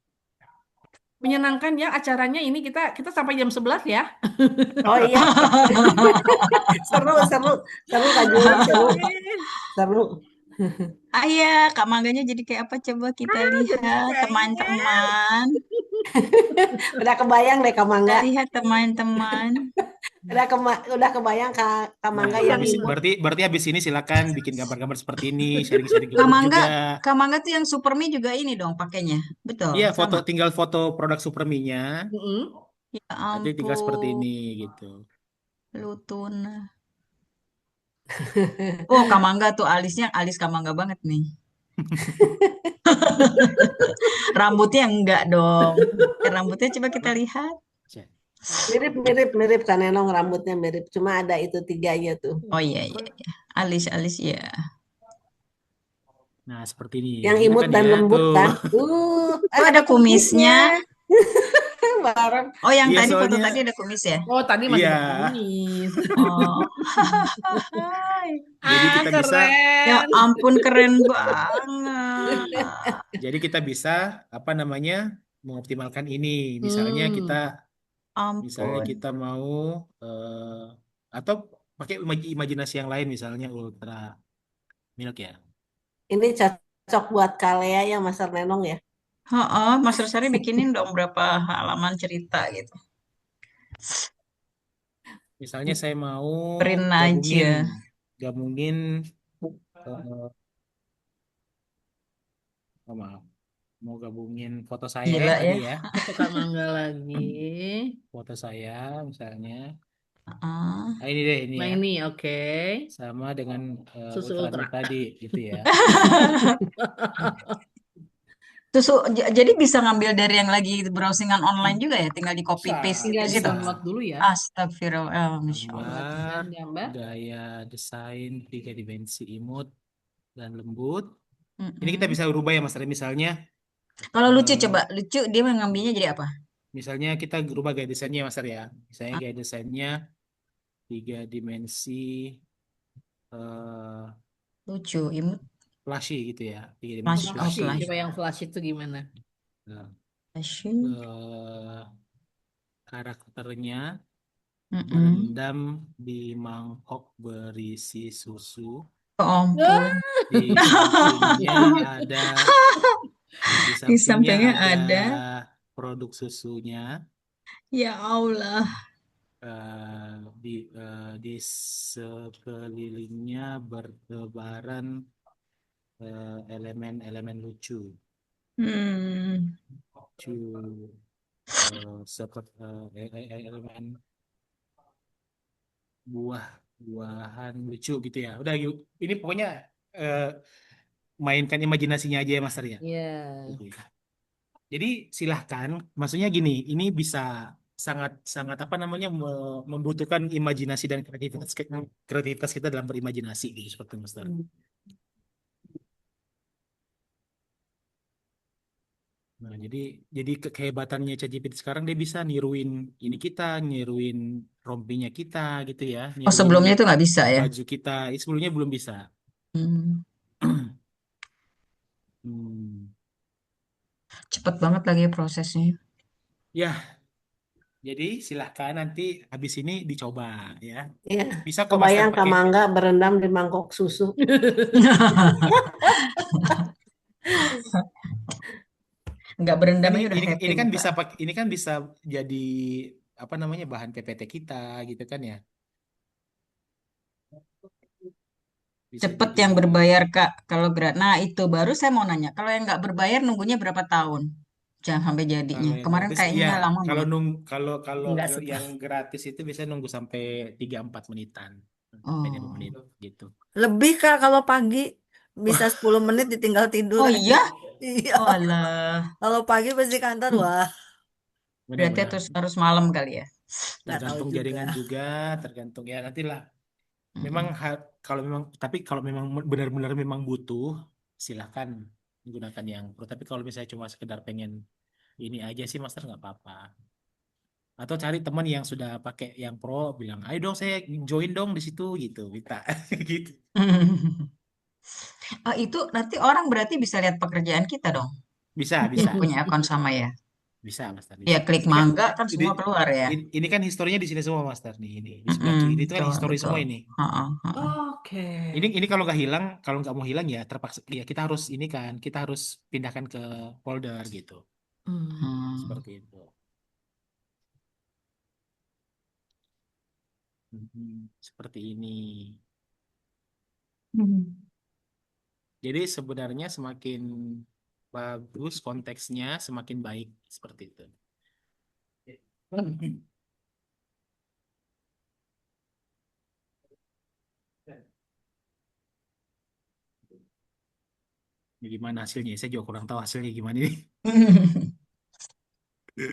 Menyenangkan ya acaranya ini kita kita sampai jam 11 ya. Oh iya, seru seru seru Kak Juli, seru seru. Ayah, Kak Mangganya jadi kayak apa? Coba kita Jadi lihat, pengen. teman-teman. Udah kebayang deh Kak Kita Mangga. lihat, teman-teman. Udah kebayang Kak Mangga Nah, yang habis imut. berarti habis ini silakan bikin gambar-gambar seperti ini, sharing-sharing ke Kak grup Mangga, juga. Kak Mangga tuh yang Supermi juga ini dong pakainya. Betul, Iya, sama. tinggal foto produk Superminya, Mm-mm. Ya nanti tinggal seperti ampun, ini gitu. Lutuna. Oh, Kak Mangga tuh alisnya alis Kak Mangga banget nih. Rambutnya enggak dong. Rambutnya coba kita lihat. Mirip kan Nenong, rambutnya mirip. Cuma ada itu tiganya tuh. Oh iya, iya, iya. Alis ya. Nah, seperti ini. Yang Enak imut kan dan ya? lembut Tuh. kan. Oh, ada Ada kumisnya. kumisnya. Bareng. Oh, yang Iya, tadi foto soalnya tadi ada kumis ya? Oh, tadi masih iya. berkumis. Oh. Jadi Ah, kita bisa Ya keren. ampun, keren banget. jadi kita bisa apa namanya? Mengoptimalkan ini. Misalnya kita Ampun. mau atau pakai imajinasi yang lain misalnya ultra milk ya. Ini cocok buat Kalea ya Mas Nenong ya. Heeh, Mas Rosari bikinin dong berapa halaman cerita gitu. Misalnya saya mau Print gabungin aja. gabungin eh, oh, maaf, mau gabungin foto saya ya Gila tadi ya. ya. Foto Kak Mangga lagi. Foto saya misalnya. Heeh. Nah, ini deh ini Nah ya. ini oke. Sama dengan Susu ultra ultra. milk tadi gitu ya. Jadi bisa ngambil dari yang lagi browsingan online juga ya, tinggal di copy Bisa, paste Tinggal gitu. bisa. di-download dulu ya. Astagfirullah, Masya Allah. Gambar, Gambar. gaya desain 3 dimensi imut dan lembut. Ini kita Mm-mm. bisa rubah ya Mas Rey. Kalau lucu Eh, coba, lucu dia mengambilnya jadi apa? misalnya kita rubah gaya desainnya Mas Rey ya. Misalnya gaya desainnya 3 dimensi eh Lucu, imut, flashy gitu ya. 3 dimensi flash, oh flashy. Flashy. flash, Coba yang flash itu gimana? Nah, flashing. eh, karakternya Mm-mm. berendam di mangkok berisi susu. Oh ampun. Di sampingnya ada di Di sampingnya sampingnya ada ada, produk susunya. ya Allah. Di sekelilingnya bertebaran elemen-elemen lucu. Hmm. Lucu seperti elemen buah-buahan lucu gitu ya. Udah yuk. Ini pokoknya eh, mainkan imajinasinya aja ya Mas Ria. Iya. Gitu ya. Jadi silahkan, maksudnya gini, ini bisa sangat sangat apa namanya membutuhkan imajinasi dan kreativitas kita dalam berimajinasi gitu seperti Mas Ria. Nah, jadi kehebatannya ChatGPT sekarang dia bisa niruin ini kita, niruin rompinya kita gitu ya, Oh niruin sebelumnya itu nggak bisa ya? baju kita. Ini sebelumnya belum bisa. Hmm. Hmm. Cepet banget lagi prosesnya. Ya, jadi silahkan nanti habis ini dicoba ya. Iya. Bisa kok Master Kebayang Kak pakai. Mangga berendam di mangkok susu. Nggak berendam Ini aja udah ini happy ini kan muka. bisa pakai ini kan bisa jadi apa namanya bahan PPT kita gitu kan ya. Bisa Cepet jadi yang berbayar Kak. Kalau nah itu baru saya mau nanya. Kalau yang nggak berbayar nunggunya berapa tahun? Jangan sampai jadinya. kalau yang Kemarin gratis kayaknya ya lama kalau banget. nung kalau kalau Enggak yang setahun. gratis itu bisa nunggu sampai 3-4 menitan. Sampai 5 menit Oh. gitu. Lebih Kak kalau pagi bisa Wah, 10 menit ditinggal tidur Oh aja. iya? Iya. Oh alah. Kalau pagi pasti kantor, wah, Berarti benar-benar harus malam kali ya. nggak tahu tergantung juga. jaringan juga, tergantung ya nantilah. Memang Mm-mm. kalau memang tapi kalau memang benar-benar memang butuh silahkan menggunakan yang pro. Tapi kalau misalnya cuma sekedar pengen ini aja sih Master nggak apa-apa. Atau cari teman yang sudah pakai yang pro, bilang, ayo dong saya join dong di situ gitu, minta gitu. Oh, itu nanti orang berarti bisa lihat pekerjaan kita dong. Bisa, Yang bisa, punya akun sama ya. bisa Master, Ya bisa. klik Ini kan mangga kan ini, semua keluar ya. ini kan historinya di sini semua Master nih, ini di sebelah Mm-mm, kiri itu kan betul, histori betul. semua ini. Heeh, heeh. Oke. Ini kalau nggak hilang, kalau nggak mau hilang ya terpaksa ya kita harus ini kan, kita harus pindahkan ke folder gitu, Hmm. Hmm. seperti itu. Seperti ini. Hmm. Jadi sebenarnya semakin bagus konteksnya, semakin baik seperti itu. Ya, gimana hasilnya? Saya juga kurang tahu hasilnya gimana ini.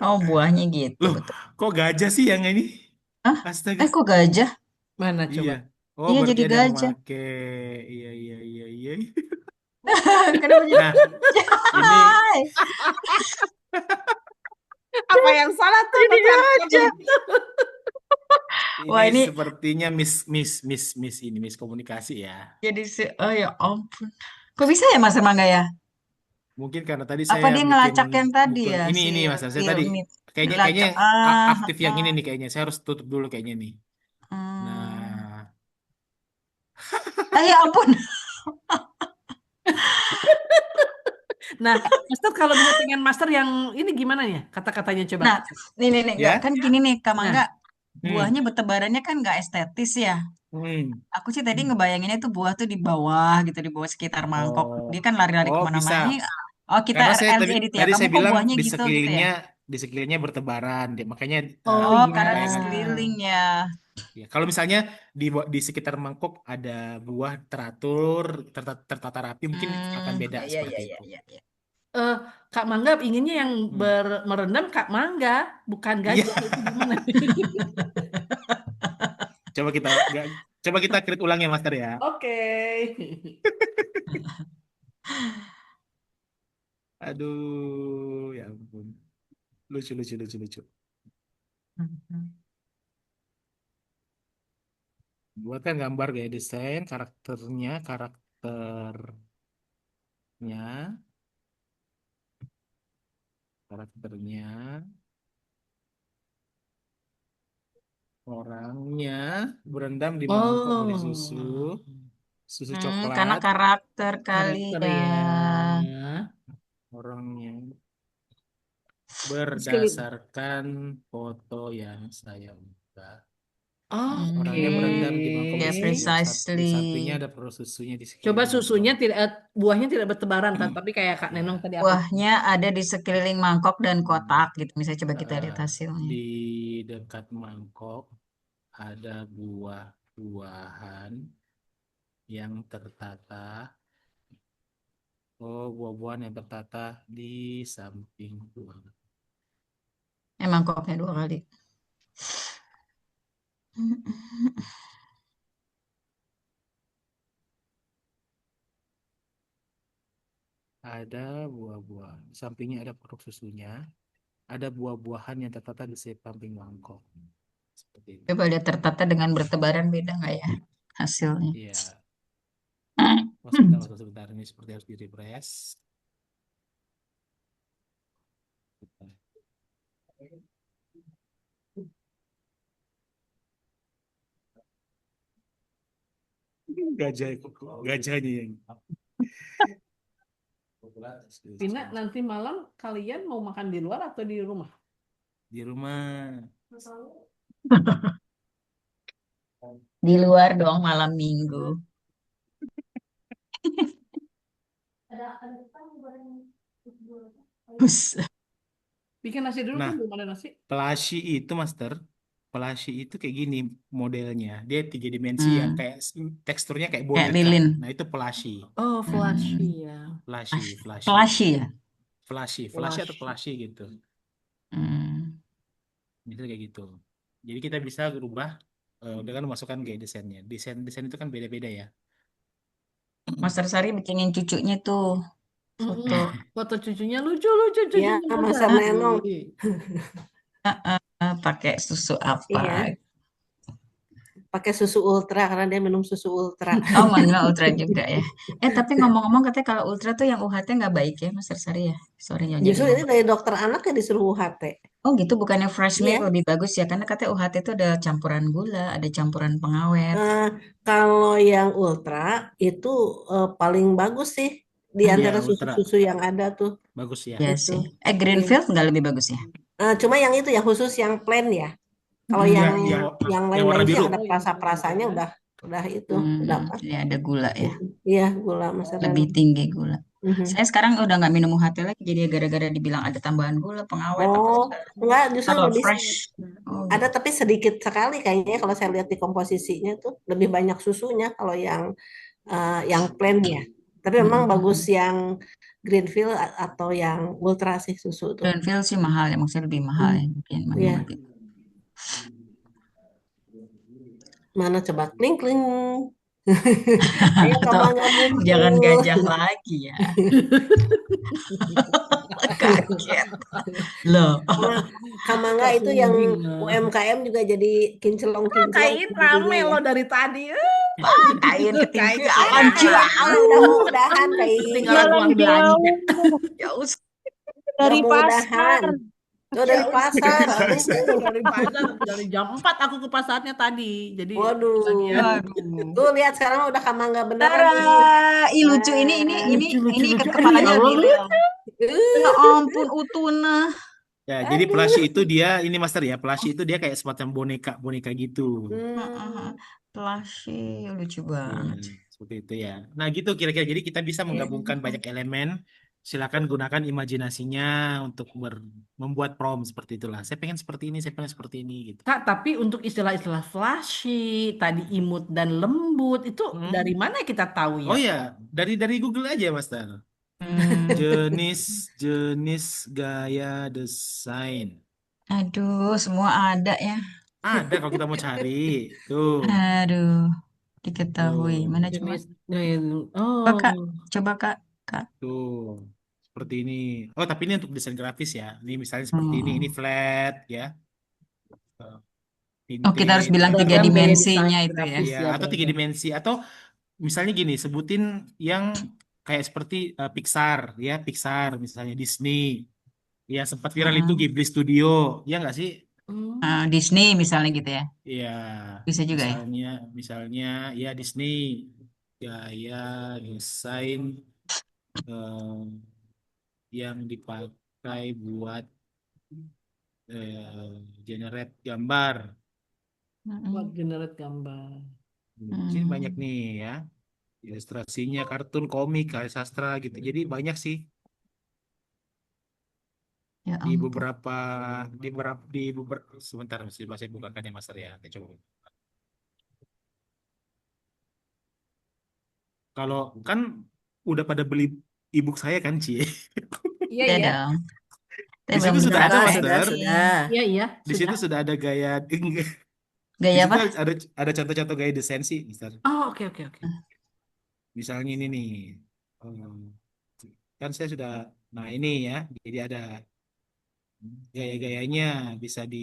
Oh, buahnya gitu, Loh, betul. kok gajah sih yang ini? Hah? Astaga. Kok gajah? Mana Iya. coba? Oh, Iya, berarti jadi ada yang gajah. make. Iya, iya, iya, iya. Kenapa jadi Nah, ini Hai, Apa yang salah tuh jadi nanti anaknya gajah. begitu. Wah, ini ini sepertinya miskomunikasi ya. jadi oh ya ampun. Kok bisa ya Mas Mangga ya? Mungkin karena tadi Apa saya dia bikin ngelacak yang tadi bukan ya si ini Mas. Saya real tadi meat kayaknya ngelacak yang ah aktif yang ini nih kayaknya. Saya harus tutup dulu kayaknya nih. hmm. Nah, Ya ampun. Nah, Master kalau misalnya pengen master yang ini gimana ya? Kata-katanya coba. Nah, nih enggak ya. kan gini nih Kak Nah, Mangga, Hmm. buahnya bertebarannya kan nggak estetis ya. Hmm. Aku sih tadi ngebayanginnya tuh buah tuh di bawah gitu, di bawah sekitar mangkok. Oh, Dia kan lari-lari oh kemana-mana. bisa. Ini oh kita Karena saya LG tadi edit ya. tadi Kamu saya kok bilang buahnya gitu ya? di sekelilingnya bertebaran, makanya oh Oh, iya. karena di bayangan. sekeliling ya. Ya, kalau misalnya di sekitar mangkok ada buah teratur, tertata rapi, mungkin akan beda seperti itu. Ya. Eh, Kak Mangga inginnya yang Hmm. merendam Kak Mangga, bukan Iya, gajah itu gimana? coba kita coba kita create ulang ya, Master ya. Oke. Aduh, ya ampun. Lucu, lucu, lucu, lucu. Buatkan gambar gaya desain karakternya, karakternya, orangnya berendam di mangkok dari susu Oh, Karena coklat, karakter kali karakter ya. ya. orangnya Sekali. berdasarkan foto yang saya unggah. Oke. Orangnya berendam di mangkok Ya, bersusu yang precisely. di sampingnya ada perus susunya di Coba sekeliling susunya mangkok. tidak, buahnya tidak bertebaran, tapi kayak Kak Nenong Ya, tadi aku. Buahnya ada di sekeliling mangkok dan kotak gitu. Misalnya coba kita lihat eh, hasilnya. di dekat mangkok ada buah-buahan yang tertata. Oh, buah-buahan yang tertata di samping buah. Mangkoknya 2 kali. Ada buah-buah. Di sampingnya ada produk susunya. Ada buah-buahan yang tertata di samping mangkok. Seperti itu. Coba lihat tertata dengan bertebaran beda nggak ya hasilnya? Iya. Oh, sebentar. Ini seperti harus di refresh. Gajahnya yang Vina, nanti malam kalian mau makan di luar atau di rumah? di rumah. Di luar dong malam minggu. Buset. Bikin nasi dulu Nah, kan belum ada nasi. Pelashi itu, Master. Pelashi itu kayak gini modelnya. Dia 3 dimensi yang Hmm, kayak teksturnya kayak Kayak boneka. lilin. Nah, itu Pelashi. Oh, flashy Hmm. ya. Flashy, flashy. Flashy ya. Flashy atau flashy gitu. Hmm. Itu kayak gitu. Jadi kita bisa berubah dengan memasukkan gaya desainnya. Desain itu kan beda-beda ya. Master Sari bikinin cucunya tuh foto. Foto cucunya lucu Ya, cucunya masa berbagi. Nenong. Pakai susu apa? Iya, pakai susu ultra karena dia minum susu ultra. Oh, manual ultra juga ya. Tapi ngomong-ngomong katanya kalau ultra tuh yang UHT nggak baik ya, Master Sari ya. Sorry ya jadi Justru ini ngomong. dari dokter anak ya disuruh UHT. Oh gitu, bukannya fresh milk Iya. lebih bagus ya? Karena katanya UHT itu ada campuran gula, ada campuran pengawet. Kalau yang ultra itu paling bagus sih di Hmm, Iya, antara ultra susu-susu yang ada tuh bagus ya. ya itu. sih. Greenfield nggak lebih bagus ya? Cuma yang itu ya khusus yang plain ya. Kalau Mm, yang yang yang yang warna lain-lain sih biru. yang ada perasa-perasanya udah itu, udah apa? ya ada gula ya, Iya, gula Mas lebih Reno. tinggi gula. Mhm. Saya sekarang udah nggak minum UHT lagi, jadi gara-gara dibilang ada tambahan gula, pengawet apa Oh, segala. enggak, justru Kalau lebih fresh, oh ada gitu. tapi sedikit sekali kayaknya kalau saya lihat di komposisinya tuh lebih banyak susunya kalau yang plain ya. Tapi memang bagus Mm-mm. yang Greenfield atau yang Ultra sih susu tuh. Greenfield sih mahal ya, maksudnya lebih mahal Hmm, ya, mungkin iya. lebih. Mana coba kling kling. Ayo Atau Kamangga jangan muncul. gajah lagi ya. Kaget. Loh, Sama Kamangga Kak itu yang Suding. UMKM juga jadi kinclong-kinclong Kain jadinya rame ya. loh dari tadi. kain Kain ketinggalan ketinggalan. jauh. Udah mau udahan kayak Ketinggalan Jalan uang belanja. Jauh udah dari mau udahan. pasar. Tuh dari Jauh pasar. dari pasar dari jam 4 aku ke pasarnya tadi. Jadi Waduh. bagian Aduh. Tuh lihat sekarang udah Kamangga beneran Tara, nih. ih lucu ini lucu lucu ikat lucu. Aduh ya kepalanya Allah lebih lu. real. Ya ampun utuna. Ya, jadi Aduh. plushie itu dia ini Master ya, plushie itu dia kayak semacam boneka gitu. Hmm. Plushie lucu Ya, banget. seperti itu ya. Nah, gitu kira-kira. Jadi kita bisa menggabungkan banyak elemen. Silakan gunakan imajinasinya untuk membuat prompt seperti itulah. Saya pengen seperti ini, saya pengen seperti ini gitu. Kak, tapi untuk istilah-istilah flashy, tadi imut dan lembut itu dari Hmm. mana kita tahu Oh ya? ya, dari Google aja, Master. Hmm, Jenis gaya desain. aduh, semua ada ya. Ada kalau kita mau cari. Tuh, Aduh, diketahui. tuh, Mana coba? Jenis Coba oh. Kak, coba Kak. Kak. tuh. Seperti ini. Oh, tapi ini untuk desain grafis ya. Ini misalnya seperti ini Hmm. flat ya. Oh, kita harus Vintage bilang atau tiga Beragam gaya dimensinya desain itu ya. grafis ya ya atau tiga beragam. dimensi atau misalnya gini sebutin yang kayak seperti Pixar misalnya Disney yang sempat viral itu Hmm. Ghibli Studio ya nggak sih Disney misalnya gitu ya. ya Bisa juga ya. misalnya ya Disney gaya desain eh, yang dipakai buat generate gambar. Buat Mm-mm. generate gambar. Di sini banyak Hmm. nih ya ilustrasinya kartun komik karya sastra gitu jadi banyak sih Ya di ampun. beberapa sebentar masih saya bukakan ya Master ya. Oke, coba kalau kan udah pada beli ebook saya kan Cie Iya Ya ya. dong. Tapi di belum situ sudah ada dibuka Sudah, Master sudah. nih. Iya iya di situ sudah. sudah ada gaya di Gaya situ apa? ada contoh-contoh gaya desain sih Master Oh oke oke oke. misalnya ini nih em, kan saya sudah nah ini ya jadi ada gaya-gayanya bisa ada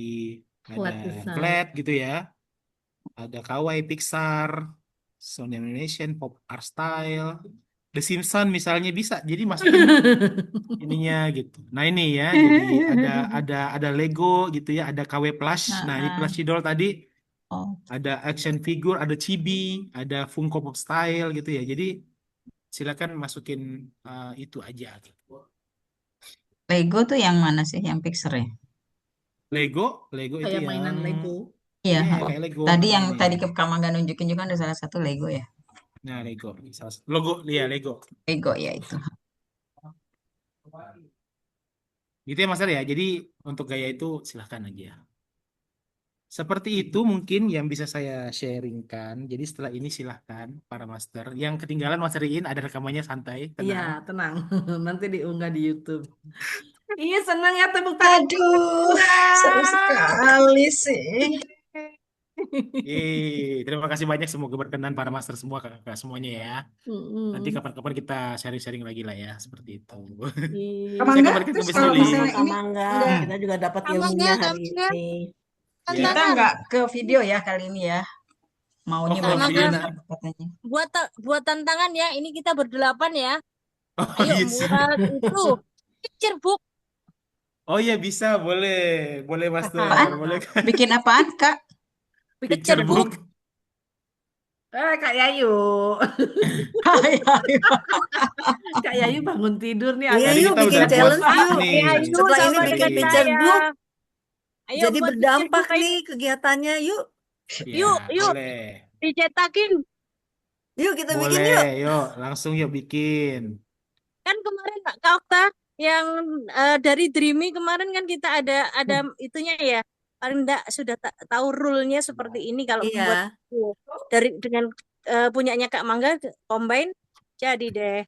Flat design. flat gitu ya ada Kawaii Pixar, Sony Animation, Pop Art Style, The Simpsons misalnya bisa. Jadi masukin ininya gitu. Nah ini ya, jadi ada Lego gitu ya, ada KW Plush. Nah ini Nah, plushie doll tadi oh, ada action figure, ada chibi, ada Funko Pop Style gitu ya. Jadi silakan masukin itu aja. Gitu. Lego tuh yang mana sih? Yang Pixar ya? Lego itu Kayak yang mainan Lego. Iya. ya Oh. kayak Lego. Tadi Nah yang ini. tadi ke Kamangga nunjukin juga ada salah satu Lego ya. Nah Lego, logo, ya Lego. Lego ya itu. Gitu ya Mas Ar ya. Jadi untuk gaya itu silahkan aja. Seperti itu mungkin yang bisa saya sharingkan. Jadi setelah ini silahkan para master. Yang ketinggalan Mas Riin ada rekamannya santai, Iya tenang. tenang. Nanti diunggah di YouTube. Iya senang ya tepuk tangan. Aduh, seru sekali sih. Terima kasih banyak. Semoga berkenan para master semua, kakak semuanya ya. Nanti Mm-mm. kapan-kapan kita sharing-sharing lagi lah ya. Seperti itu. Iya. Saya Kamangga, kembalikan ke terus Miss kalau Juli. misalnya ini Kamangga, enggak, kita juga dapat Kamangga, ilmunya hari Kamangga, ini. Ya. kita tantangan. nggak ke video ya kali ini ya. Maunya Oh, kalau buat video Kamangga, webinar katanya. buat tantangan ya. Ini kita berdelapan ya. Oh Ayo iya sih. buat itu picture book. Oh iya bisa, boleh. Boleh master. Apaan? Boleh kan? Bikin apaan, Kak? Picture Picture book. book. Kak Yayu. Kak Yayu bangun tidur nih Iya agak Tadi yuk kita bikin udah buat challenge book yuk. nih. Ayo Setelah sama ini bikin dengan Tadi. picture saya. book. Ayo Jadi buat bikin berdampak buku nih kegiatannya. Yuk, yuk, Ya, yuk, boleh. dicetakin. yuk kita bikin Boleh, yuk. yuk, langsung yuk bikin. Kan kemarin Kak Okta yang dari Dreamy kemarin kan kita ada itunya ya. Paling enggak sudah tahu rule-nya seperti ini kalau membuat Iya. buku. Dari dengan punyanya Kak Mangga combine jadi deh.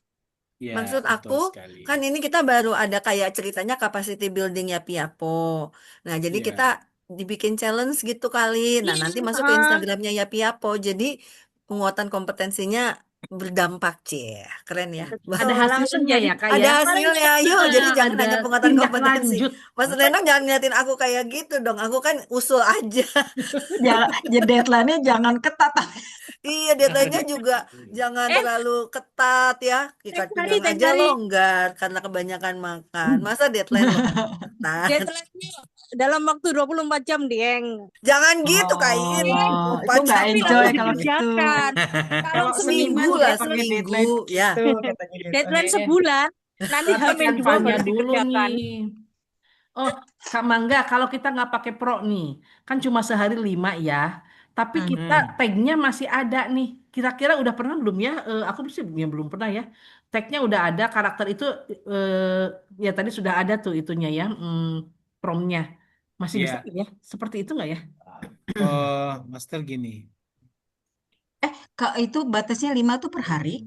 Ya, Maksud betul aku, sekali. kan ini kita baru ada kayak ceritanya capacity building ya Piapo. Nah, jadi Ya, kita dibikin challenge gitu kali. Nah, Iya, nanti masuk ke Instagramnya ya Piapo. Jadi penguatan kompetensinya berdampak, keren ya. Ada betul. Langsung hasilnya jadi ya Kak Ada ya. kemarin hasilnya, yuk. Jadi jangan Ada hanya penguatan tindak kompetensi. lanjut. Mas apa Renang jangan ngeliatin aku kayak gitu dong. Aku kan usul aja. Ya deadline-nya jangan ketat. Iya, deadline-nya juga jangan eh terlalu ketat ya. Ikat tempo hari pinggang tempo aja hari longgar karena kebanyakan makan. Masa deadline lo ketat? deadline-nya dalam waktu 24 jam, Dieng. Jangan gitu, Kain. Oh, itu 4 nggak jam Tapi enjoy harus doang. kalau gitu. dikerjakan. Kalau Kalau seniman seminggu Seminggu nggak lah, pakai deadline seminggu. deadline Ya. gitu katanya gitu. deadline sebulan, nanti Tapi hamil kan 2 tanya baru dulu dikerjakan. nih. Oh, Kak Mangga, kalau kita nggak pakai pro nih, kan cuma sehari 5 ya. Tapi Hmm. kita tagnya masih ada nih. Kira-kira udah pernah belum ya? Aku sih ya belum pernah ya. Tagnya udah ada, karakter itu ya tadi sudah ada tuh itunya ya, promnya. Masih bisa ya. ya? Seperti itu nggak ya? Master gini. Kak, itu batasnya 5 tuh per hari?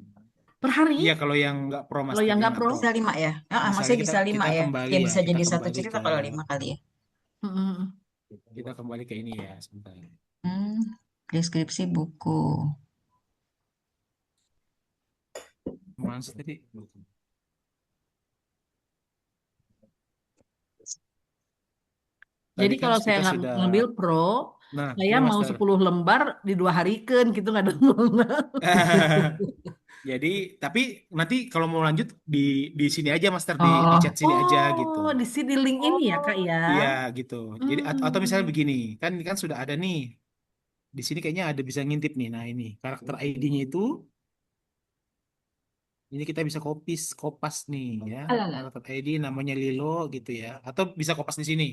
Per hari? Iya, kalau yang nggak pro Kalau Master, yang yang nggak nggak pro? pro. Bisa 5 ya? Misalnya Maksudnya bisa 5 kita ya? kembali Ya ya, bisa kita jadi satu kembali cerita ke kalau 5 kali ya. Mm-mm. kita kembali ke ini ya, sebentar. Deskripsi buku. Mana sih tadi? Tadi Jadi kan kalau saya kita sudah. ngambil pro, Nah, saya ya mau Master. 10 lembar di 2 harikan gitu nggak ada. Jadi, tapi nanti kalau mau lanjut di sini aja Master, di Oh, chat sini aja gitu. Oh, di sini link ini ya Kak ya. Iya gitu. Jadi atau misalnya Hmm. begini, kan sudah ada nih. Di sini kayaknya ada bisa ngintip nih. Nah, ini karakter ID-nya itu ini kita bisa kopas nih ya. alah. Karakter ID namanya Lilo gitu ya. Atau bisa kopas di sini.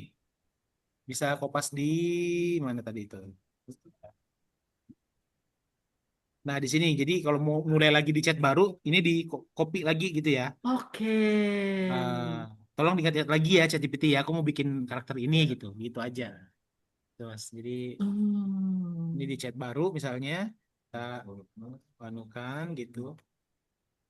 Bisa kopas di mana tadi itu? Nah, di sini. Jadi kalau mau mulai lagi di chat baru, ini di copy lagi gitu ya. Oke. Tolong diingat lagi ya ChatGPT ya. Aku mau bikin karakter ini gitu. Gitu aja. Tuh, Mas. Jadi ini di chat baru misalnya kita anukan gitu.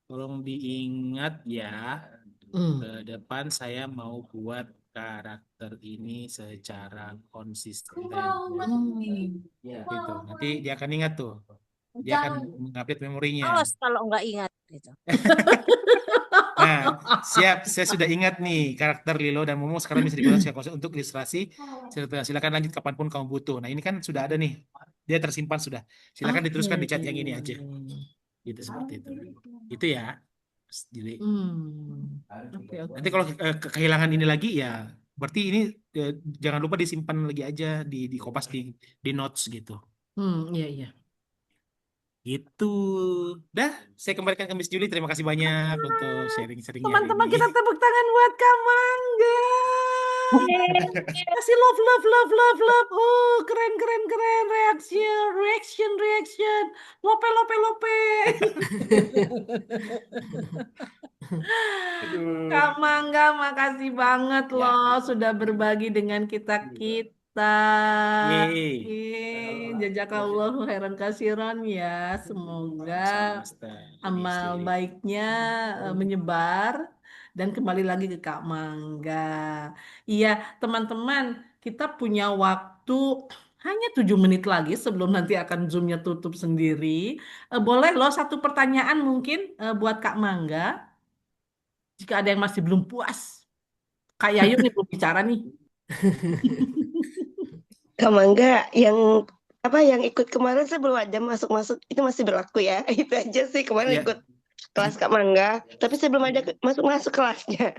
Tolong diingat ya. Ke depan saya mau buat karakter ini secara konsisten. Gitu. Nanti dia akan ingat tuh. Dia akan mengupdate memorinya. Awas kalau nggak ingat gitu. Nah, siap. Saya sudah ingat nih karakter Lilo dan Momo sekarang bisa digunakan secara konsisten untuk ilustrasi. Silakan lanjut kapanpun kamu butuh. Nah, ini kan sudah ada nih. Dia tersimpan sudah. Silakan diteruskan di chat yang ini aja. Gitu seperti itu. Itu ya. Jadi Oke. nanti kalau kehilangan ini lagi ya berarti ini jangan lupa disimpan lagi aja di kopas di notes gitu. Iya iya. Gitu. Dah, saya kembalikan ke Miss Julie. Terima kasih banyak untuk sharing-sharingnya hari Teman-teman ini. kita tepuk tangan buat Kak Mangga. Kasih love love love love love. Oh, keren keren keren. Reaction. Lope. Kak Mangga, makasih banget Ya. loh sudah berbagi dengan kita. Yeay. Jazakallahu khairan kasiran ya. Semoga Sama-sama, Master. amal Julie. baiknya menyebar dan kembali lagi ke Kak Mangga. Iya, teman-teman, kita punya waktu hanya 7 menit lagi sebelum nanti akan Zoom-nya tutup sendiri. Boleh loh satu pertanyaan mungkin buat Kak Mangga. Jika ada yang masih belum puas. Kak Yayu nih belum bicara nih. Kak Mangga, yang yang ikut kemarin saya belum ada masuk itu masih berlaku ya. Itu aja sih kemarin Ya. ikut kelas Kak Mangga, tapi saya belum ada masuk kelasnya.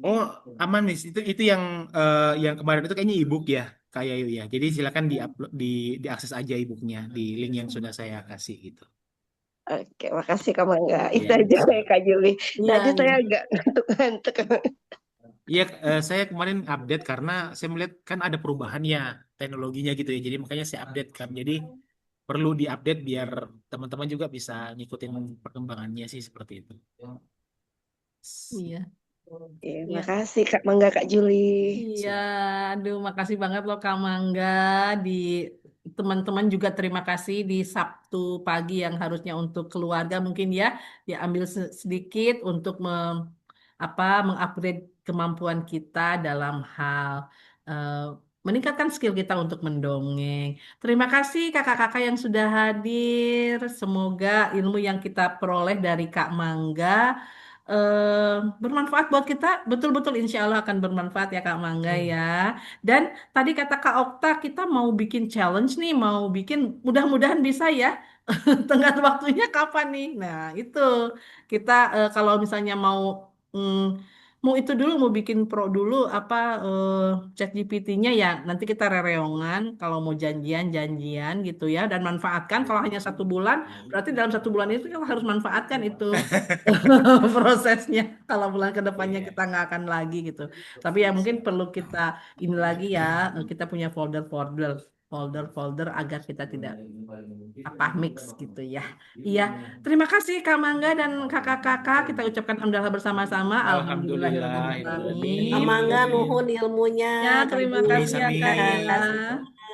Oh, aman Miss. Itu yang kemarin itu kayaknya e-book ya, kayak ya. Jadi silakan diakses aja e-booknya di link yang sudah saya kasih gitu. Oke, makasih Kak Mangga. Itu Iya. aja Kak Juli. Iya, Tadi iya. saya agak ngantuk-ngantuk. Iya, saya kemarin update karena saya melihat kan ada perubahan ya teknologinya gitu ya. Jadi makanya saya update kan. Jadi perlu diupdate biar teman-teman juga bisa ngikutin perkembangannya sih seperti itu. Iya. Oke, Iya. makasih Kak Mangga, Kak Juli. Iya, aduh, makasih banget loh Kak Mangga. Di teman-teman juga terima kasih di Sabtu pagi yang harusnya untuk keluarga mungkin ya diambil sedikit untuk mengupgrade kemampuan kita dalam hal eh, meningkatkan skill kita untuk mendongeng. Terima kasih kakak-kakak yang sudah hadir. Semoga ilmu yang kita peroleh dari Kak Mangga bermanfaat buat kita. Betul-betul insya Allah akan bermanfaat ya Kak Mangga ya. Dan tadi kata Kak Okta kita mau bikin challenge nih, mau bikin mudah-mudahan bisa ya. Tenggat waktunya kapan nih? Nah, itu kita kalau misalnya mau itu dulu mau bikin pro dulu apa chat GPT-nya ya nanti kita rereongan kalau mau janjian gitu ya dan manfaatkan kalau hanya 1 bulan berarti dalam 1 bulan itu kita harus manfaatkan itu prosesnya kalau bulan kedepannya Iya. kita nggak akan lagi gitu tapi ya mungkin perlu kita ini lagi ya kita punya folder agar kita tidak mix gitu ya. Iya, terima kasih Kak Mangga dan kakak-kakak. Kita ucapkan alhamdulillah bersama-sama. Alhamdulillah, Kak Alhamdulillahirobbilalamin. Mangga nuhun ilmunya, Ya, Kak terima Juli kasih ya Kak juga ya. semuanya.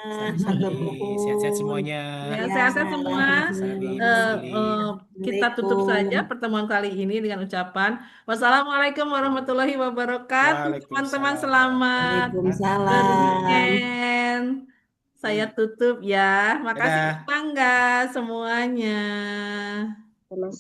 Hatur Sami-sami, sehat-sehat nuhun. semuanya. Ya, Ya, sehat-sehat semua. Sari, Mas Eh, Juli. eh, kita tutup saja Assalamualaikum. pertemuan kali ini dengan ucapan wassalamualaikum warahmatullahi wabarakatuh. Teman-teman Waalaikumsalam selamat warahmatullahi Waalaikumsalam. wabarakatuh. berweekend. Saya tutup ya. Makasih Kak Dadah. Mangga semuanya. Sama-sama.